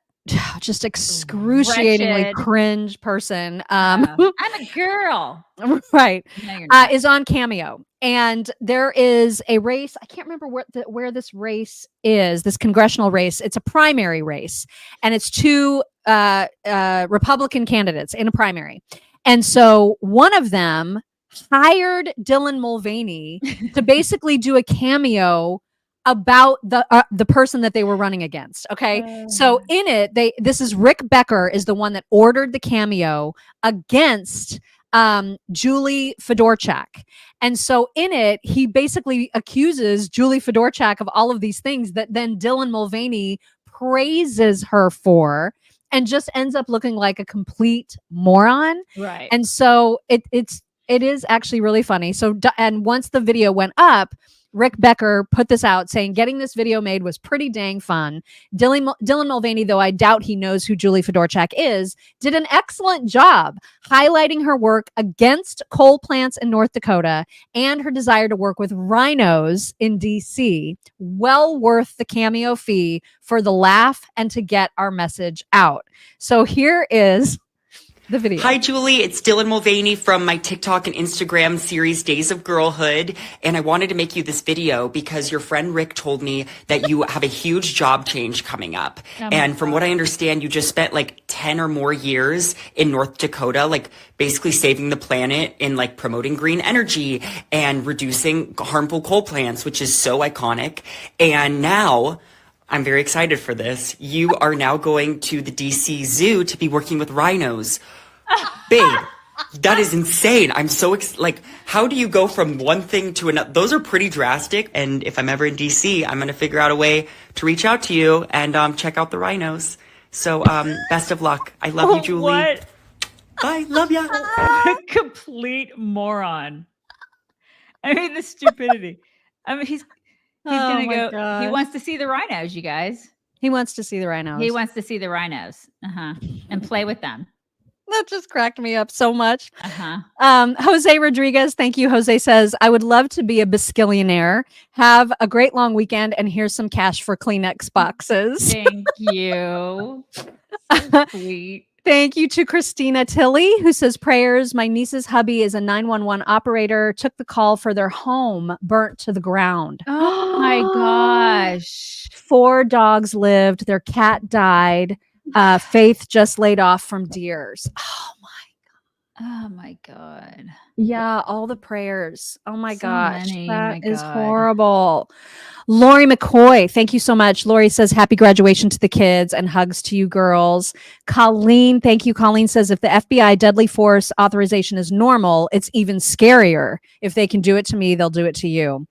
just excruciatingly cringe person. I'm a girl. Right. Is on Cameo. And there is a race. I can't remember where this race is, this congressional race. It's a primary race. And it's two Republican candidates in a primary. And so one of them hired Dylan Mulvaney to basically do a cameo about the person that they were running against. Okay. So in it, this is Rick Becker is the one that ordered the cameo against Julie Fedorchak. And so in it, he basically accuses Julie Fedorchak of all of these things that then Dylan Mulvaney praises her for and just ends up looking like a complete moron. Right. And so it is actually really funny. So, and once the video went up, Rick Becker put this out saying getting this video made was pretty dang fun. Dylan Mulvaney, though I doubt he knows who Julie Fedorchak is, did an excellent job highlighting her work against coal plants in North Dakota and her desire to work with rhinos in DC. Well worth the cameo fee for the laugh and to get our message out. So here is the video. Hi, Julie. It's Dylan Mulvaney from my TikTok and Instagram series, Days of Girlhood. And I wanted to make you this video because your friend Rick told me that you have a huge job change coming up. And from what I understand, you just spent like 10 or more years in North Dakota, like basically saving the planet in like promoting green energy and reducing harmful coal plants, which is so iconic. And now I'm very excited for this. You are now going to the DC Zoo to be working with rhinos. Babe, that is insane. I'm so how do you go from one thing to another? Those are pretty drastic. And if I'm ever in DC, I'm going to figure out a way to reach out to you and check out the rhinos. So best of luck. I love you, Julie. What? Bye. Love ya. Complete moron. I mean, the stupidity. I mean, he's gonna go. God. He wants to see the rhinos, you guys. He wants to see the rhinos. He wants to see the rhinos. And play with them. That just cracked me up so much. Jose Rodriguez, thank you. Jose says, I would love to be a Biscillionaire. Have a great long weekend, and here's some cash for Kleenex boxes. Thank you. Sweet. Thank you to Christina Tilley, who says, prayers. My niece's hubby is a 911 operator, took the call for their home burnt to the ground. Oh my gosh. 4 dogs lived. Their cat died. Faith just laid off from Deniers. Oh my God. Yeah, all the prayers. Oh my So gosh. many. That My is God. horrible. Lori McCoy, thank you so much. Lori says, happy graduation to the kids and hugs to you girls. Colleen, thank you. Colleen says, if the FBI deadly force authorization is normal, it's even scarier. If they can do it to me, they'll do it to you.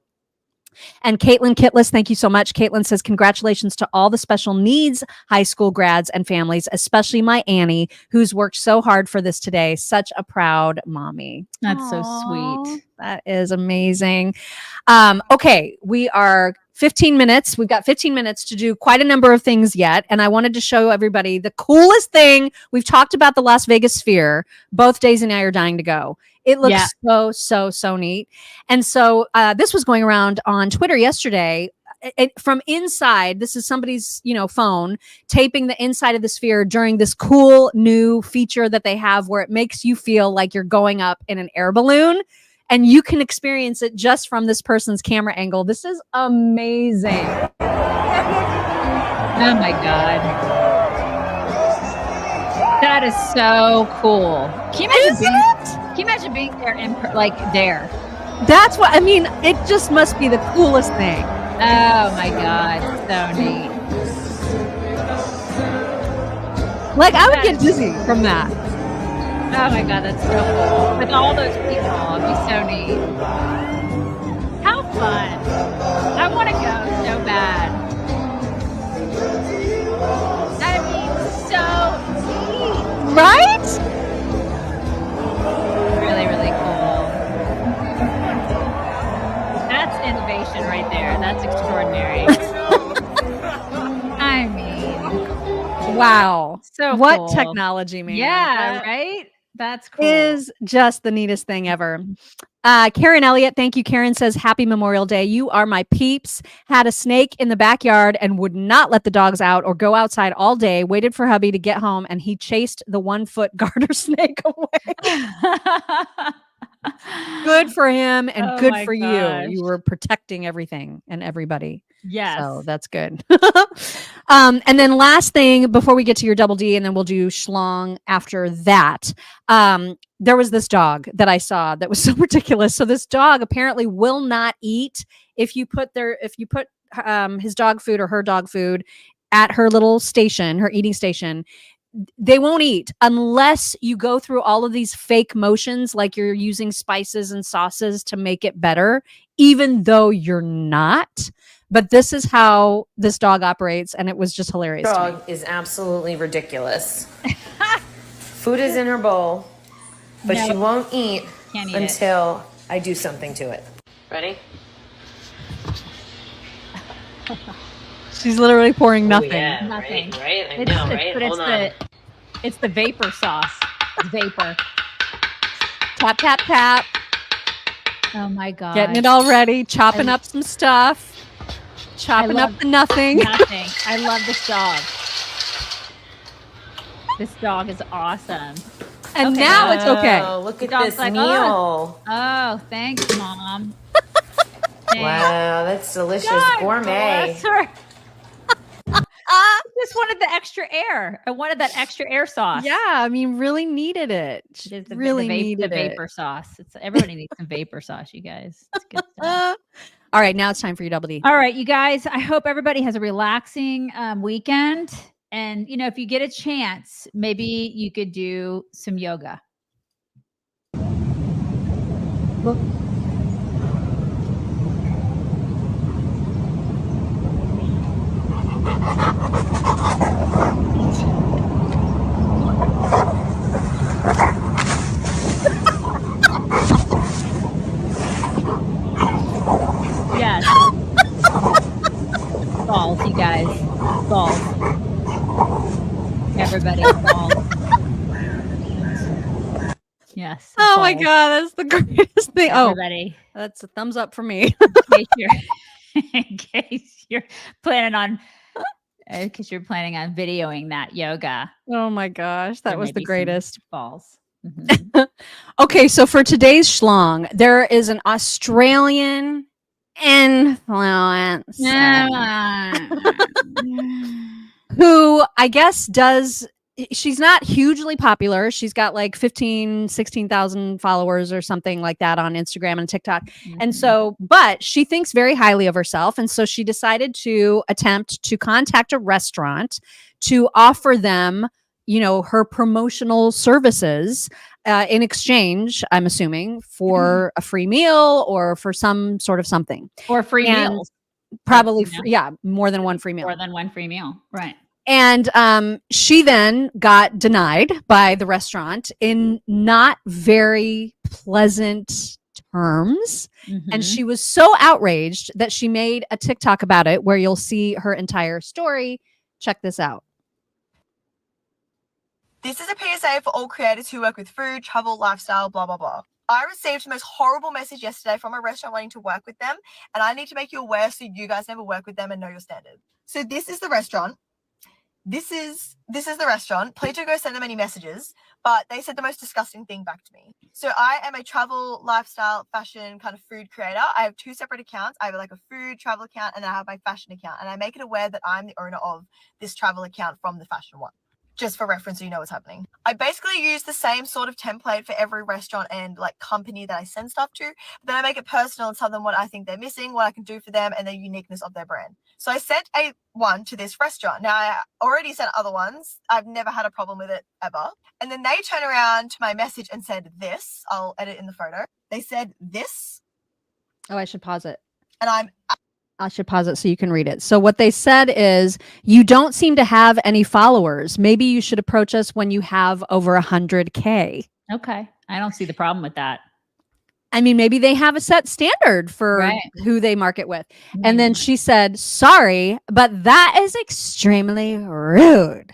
And Caitlin Kitless, thank you so much. Caitlin says, congratulations to all the special needs high school grads and families, especially my Annie, who's worked so hard for this today. Such a proud mommy. That's so sweet. That is amazing. Okay, we are 15 minutes. We've got 15 minutes to do quite a number of things yet. And I wanted to show everybody the coolest thing. We've talked about the Las Vegas Sphere. Both Daisy and I are dying to go. It looks so neat. And so this was going around on Twitter yesterday. From inside, this is somebody's phone taping the inside of the Sphere during this cool new feature that they have where it makes you feel like you're going up in an air balloon. And you can experience it just from this person's camera angle. This is amazing. Oh my God. That is so cool. Can you imagine being there there? That's what I mean. It just must be the coolest thing. Oh my God. So neat. Like I would get dizzy from that. Oh my God, that's so cool. With all those people, it'd be so neat. How fun. I want to go so bad. That'd be so neat. Right? Really, really cool. That's innovation right there. That's extraordinary. I mean. Wow. So what cool. technology, man. Yeah, right? That's cool. Is just the neatest thing ever. Karen Elliott, thank you. Karen says, happy Memorial Day. You are my peeps. Had a snake in the backyard and would not let the dogs out or go outside all day. Waited for hubby to get home and he chased the 1-foot garter snake away. Good for him and good for you. You were protecting everything and everybody. Yes. So that's good. And then last thing before we get to your double D, and then we'll do Schlong after that. There was this dog that I saw that was so ridiculous. So this dog apparently will not eat if you put his dog food or her dog food at her little station, her eating station. They won't eat unless you go through all of these fake motions, like you're using spices and sauces to make it better, even though you're not. But this is how this dog operates, and it was just hilarious. Dog is absolutely ridiculous. Food is in her bowl, but she won't eat until I do something to it. Ready? She's literally pouring nothing. Yeah, Nothing. Right? I know, right? But Hold on. It's the vapor sauce. Vapor. Tap, tap, tap. Oh my God. Getting it all ready. Chopping up some stuff. Chopping up the nothing. Nothing. I love this dog. This dog is awesome. And now it's okay. Oh, look at Dog's this like, meal. Oh, thanks, Mom. Wow, that's delicious. God Gourmet. bless her. Just wanted the extra air. I wanted that extra air sauce. Yeah, I mean, really needed it. Really needed the vapor sauce. Everybody needs some vapor sauce, you guys. It's good stuff. All right, now it's time for your double D. All right, you guys. I hope everybody has a relaxing weekend. And if you get a chance, maybe you could do some yoga. Look. Yes. Balls, you guys. Balls. Everybody, balls. Yes. Oh my God, that's the greatest thing. Everybody. Oh, that's a thumbs up for me. In case you're planning on videoing that yoga. Oh my gosh, that was the greatest. Balls. Okay, so for today's Schlong, there is an Australian who I guess she's not hugely popular. She's got like 16,000 followers or something like that on Instagram and TikTok. And so, but she thinks very highly of herself. And so she decided to attempt to contact a restaurant to offer them, her promotional services in exchange, I'm assuming, for a free meal or for some sort of something. Or free meals. Probably, more than one free meal. More than one free meal, right. And she then got denied by the restaurant in not very pleasant terms. And she was so outraged that she made a TikTok about it where you'll see her entire story. Check this out. This is a PSA for all creators who work with food, travel, lifestyle, blah, blah, blah. I received the most horrible message yesterday from a restaurant wanting to work with them, and I need to make you aware so you guys never work with them and know your standard. So this is the restaurant. This is the restaurant. Please don't go send them any messages, but they said the most disgusting thing back to me. So I am a travel, lifestyle, fashion kind of food creator. I have two separate accounts. I have like a food travel account and I have my fashion account, and I make it aware that I'm the owner of this travel account from the fashion one. Just for reference so you know what's happening. I basically use the same sort of template for every restaurant and like company that I send stuff to, but then I make it personal and tell them what I think they're missing, what I can do for them, and the uniqueness of their brand. So I sent one to this restaurant. Now I already sent other ones. I've never had a problem with it ever. And then they turn around to my message and said this. I'll edit in the photo. They said this. Oh, I should pause it. And I should pause it so you can read it. So what they said is, you don't seem to have any followers. Maybe you should approach us when you have over 100K. Okay. I don't see the problem with that. I mean, maybe they have a set standard for who they market with. And then she said, sorry, but that is extremely rude.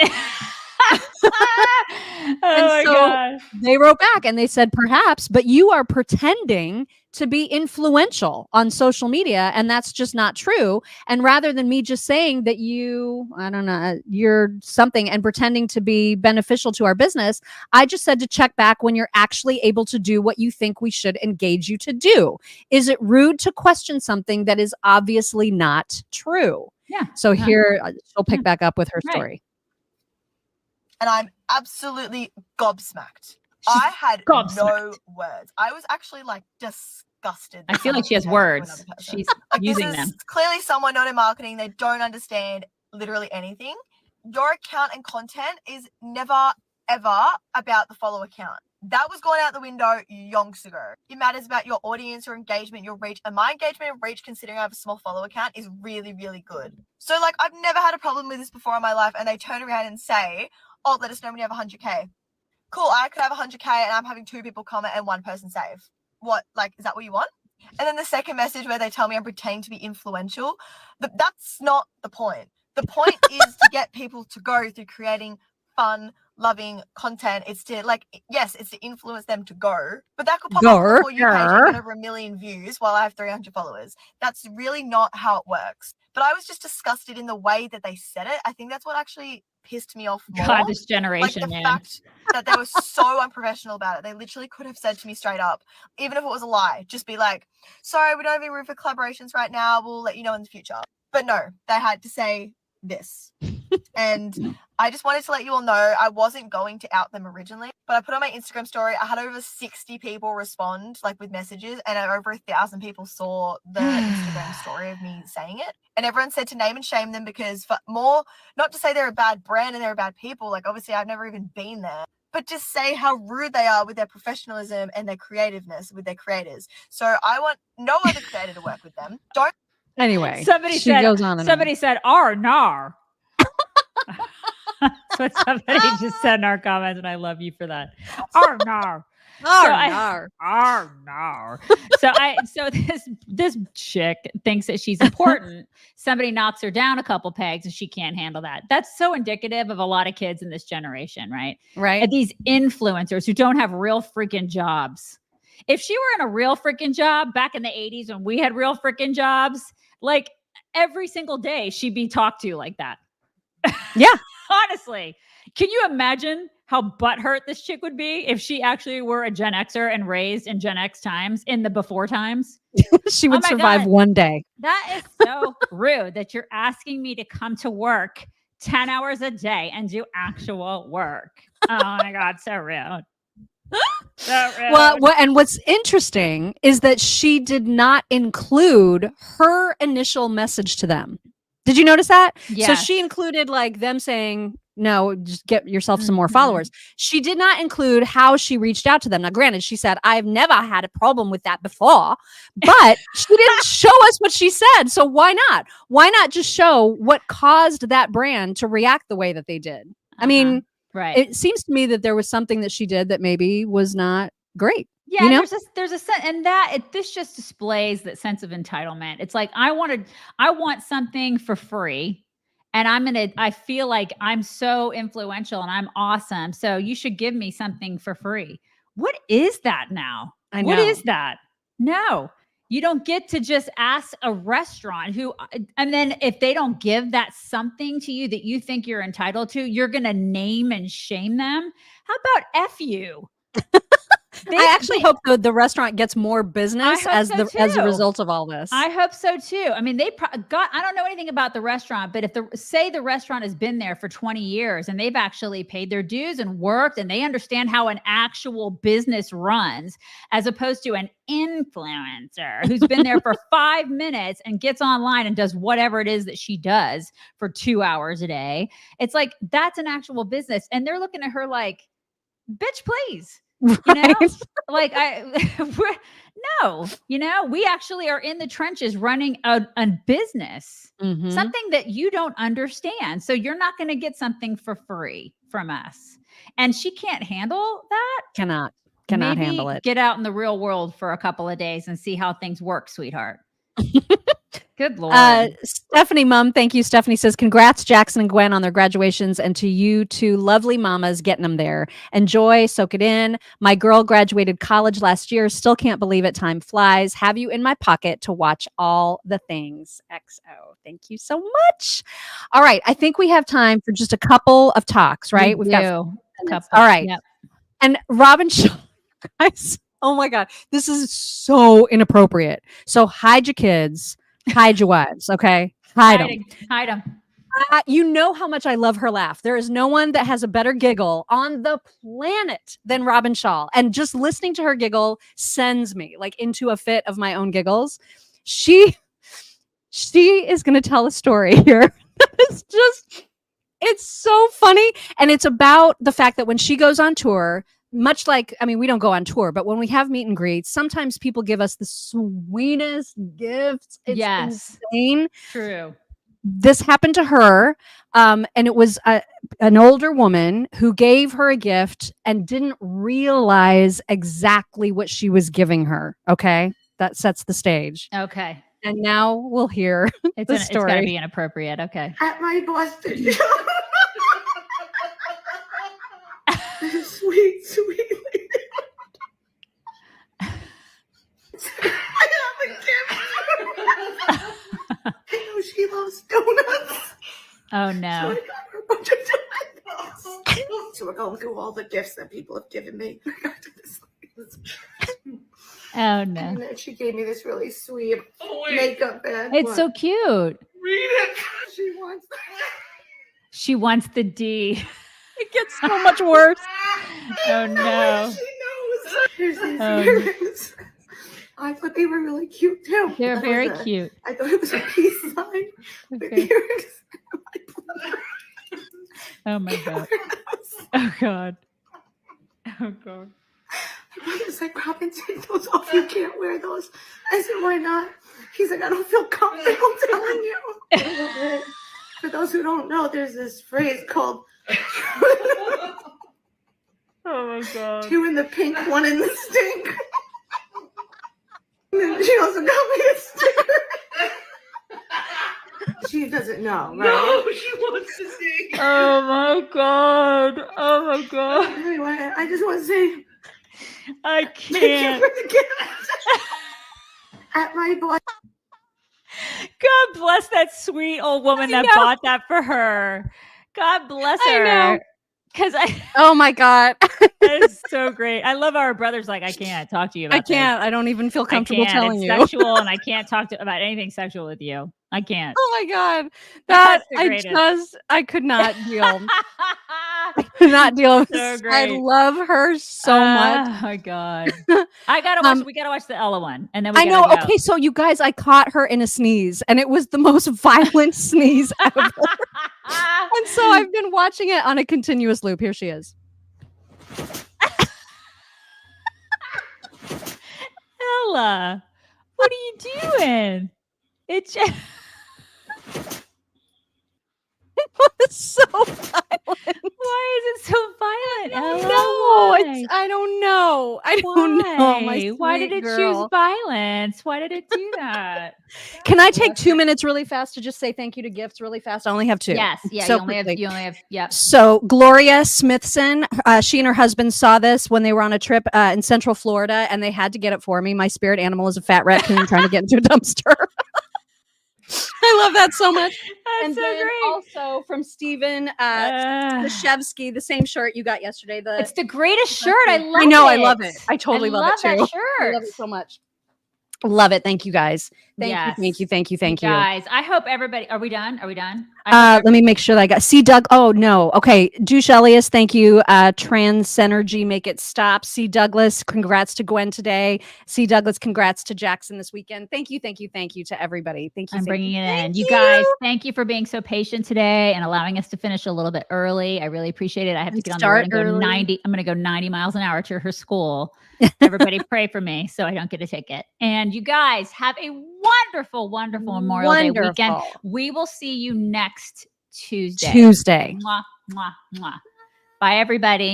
my God. They wrote back and they said, perhaps, but you are pretending to be influential on social media, and that's just not true. And rather than me just saying that you're something and pretending to be beneficial to our business, I just said to check back when you're actually able to do what you think we should engage you to do. Is it rude to question something that is obviously not true? Yeah. So here she'll pick back up with her story. And I'm absolutely gobsmacked. I had no words. I was actually like disgusted. I feel like she has words. She's using them. Clearly someone not in marketing. They don't understand literally anything. Your account and content is never, ever about the follow account. That was gone out the window yonks ago. It matters about your audience, your engagement, your reach. And my engagement and reach, considering I have a small follow account, is really, really good. So like, I've never had a problem with this before in my life. And they turn around and say, oh, let us know when you have 100K. Cool, I could have 100K and I'm having 2 people comment and 1 person save. What, like, is that what you want? And then the second message where they tell me I'm pretending to be influential, that's not the point. The point is to get people to go through creating fun, loving content. It's to it's to influence them to go. But that could pop up before you page and get over 1 million views while I have 300 followers. That's really not how it works. But I was just disgusted in the way that they said it. I think that's what actually pissed me off more. God, this generation, like the fact that they were so unprofessional about it. They literally could have said to me straight up, even if it was a lie, just be like, sorry, we don't have any room for collaborations right now. We'll let you know in the future. But no, they had to say this. And I just wanted to let you all know I wasn't going to out them originally, but I put on my Instagram story. I had over 60 people respond with messages, and over 1,000 people saw the Instagram story of me saying it. And everyone said to name and shame them, because for more, not to say they're a bad brand and they're a bad people, obviously I've never even been there, but just say how rude they are with their professionalism and their creativeness with their creators. So I want no other creator to work with them. Don't. Anyway, somebody said, "R nar." That's what somebody just said in our comments, and I love you for that. R nar. So this chick thinks that she's important. Somebody knocks her down a couple pegs and she can't handle that. That's so indicative of a lot of kids in this generation, right? Right. And these influencers who don't have real freaking jobs. If she were in a real freaking job back in the 80s when we had real freaking jobs, every single day she'd be talked to like that. Yeah. Honestly, Can you imagine how butthurt this chick would be if she actually were a Gen Xer and raised in Gen X times, in the before times? She would my survive God. one day. That is so rude that you're asking me to come to work 10 hours a day and do actual work. Oh my God, so rude. So rude. Well, and what's interesting is that she did not include her initial message to them. Did you notice that? Yes. So she included like them saying, no, just get yourself some more followers. She did not include how she reached out to them. Now, granted, she said, I've never had a problem with that before, but she didn't show us what she said. So why not? Why not just show what caused that brand to react the way that they did? I mean, right. It seems to me that there was something that she did that maybe was not great. Yeah, you know? there's a sense, and this just displays that sense of entitlement. It's like I want something for free, and I feel like I'm so influential and I'm awesome, so you should give me something for free. What is that now? I know. What is that? No, you don't get to just ask a restaurant and then if they don't give that something to you that you think you're entitled to, you're gonna name and shame them. How about F you? I actually hope the restaurant gets more business as a result of all this. I hope so too. I mean, I don't know anything about the restaurant, but if the restaurant has been there for 20 years and they've actually paid their dues and worked and they understand how an actual business runs, as opposed to an influencer who's been there for 5 minutes and gets online and does whatever it is that she does for 2 hours a day. It's like, that's an actual business. And they're looking at her like, bitch, please. You know, like we actually are in the trenches running a business, something that you don't understand. So you're not going to get something for free from us. And she can't handle that. Cannot Maybe handle it. Get out in the real world for a couple of days and see how things work, sweetheart. Good Lord. Stephanie Mum, thank you. Stephanie says, congrats, Jackson and Gwen, on their graduations, and to you two lovely mamas getting them there. Enjoy, soak it in. My girl graduated college last year. Still can't believe it. Time flies. Have you in my pocket to watch all the things. XO. Thank you so much. All right. I think we have time for just a couple of talks, right? We've got a couple. All right. Yep. And Robin Shaw, guys, oh my God, this is so inappropriate. So hide your kids. Hide your wives, okay? Hide them. You know how much I love her laugh. There is no one that has a better giggle on the planet than Robin Shaw. And just listening to her giggle sends me like into a fit of my own giggles. She is going to tell a story here. It's so funny. And it's about the fact that when she goes on tour, much like, I mean, we don't go on tour, but when we have meet and greets, sometimes people give us the sweetest gifts. It's insane. True. This happened to her. And it was an older woman who gave her a gift and didn't realize exactly what she was giving her. Okay. That sets the stage. Okay. And now we'll hear the story. It's got to be inappropriate. Okay. At my Boston show. Sweet lady. I have a gift. I know she loves donuts. Oh no. So I got her a bunch of donuts. So we're going through all the gifts that people have given me. Oh no. And then she gave me this really sweet makeup bag. It's so cute. Read it. She wants the D. It gets so much worse. Oh no. She knows. Here's these earrings. I thought they were really cute too. They're very cute. I thought it was a peace sign. Okay. Oh my God. Oh God. Oh God. My brother's like, Robin, take those off. You can't wear those. I said, why not? He's like, I don't feel comfortable telling you. For those who don't know, there's this phrase called oh my God. 2 in the pink, 1 in the stink. And then she also got me a sticker. She doesn't know, right? No, she wants to see. Oh my God. Oh my God. Anyway, I just want to say I thank you can't. for the gift. At my boy. God bless that sweet old woman that bought that for her. God bless her. I know. Because oh my God. That is so great. I love our brothers. Like, I can't talk to you about I can't. this. I don't even feel comfortable telling it's you. sexual, and I can't talk about anything sexual with you. I can't. Oh my God. That's the I greatest. could not deal. I could not deal with So this. great. I love her so much. Oh my God. I gotta watch we gotta watch the Ella one. And then we I know. gotta go. Okay, so you guys, I caught her in a sneeze, and it was the most violent sneeze ever. And so I've been watching it on a continuous loop. Here she is. Ella, what are you doing? It's just it was so violent. Why is it so violent, Ella? I don't know. I don't know. My Why did sweet it girl. choose violence? Why did it do that? Can I take 2 minutes really fast to just say thank you to gifts really fast? I only have 2. Yes. Yeah. So you only have. Yep. So Gloria Smithson, she and her husband saw this when they were on a trip in Central Florida, and they had to get it for me. My spirit animal is a fat raccoon trying to get into a dumpster. I love that so much. That's and so then great. also from Steven Krashevsky, the same shirt you got yesterday. It's the greatest shirt. I love it. I know. I love it. I totally love it too. That shirt. I love it so much. Love it. Thank you guys. Thank you. Guys, I hope everybody. Are we done? Let me make sure that I got C. Doug. Oh no. Okay. Douche Elias. Thank you. Trans Synergy. Make it stop. C. Douglas. Congrats to Gwen today. C. Douglas. Congrats to Jackson this weekend. Thank you to everybody. Thank you. I'm bringing it in. You guys, thank you for being so patient today and allowing us to finish a little bit early. I really appreciate it. I have to get on the road and go 90. I'm going to go 90 miles an hour to her school. Everybody pray for me so I don't get a ticket. And you guys have a wonderful Memorial Day weekend. We will see you next Tuesday. Mwah, mwah, mwah. Bye, everybody.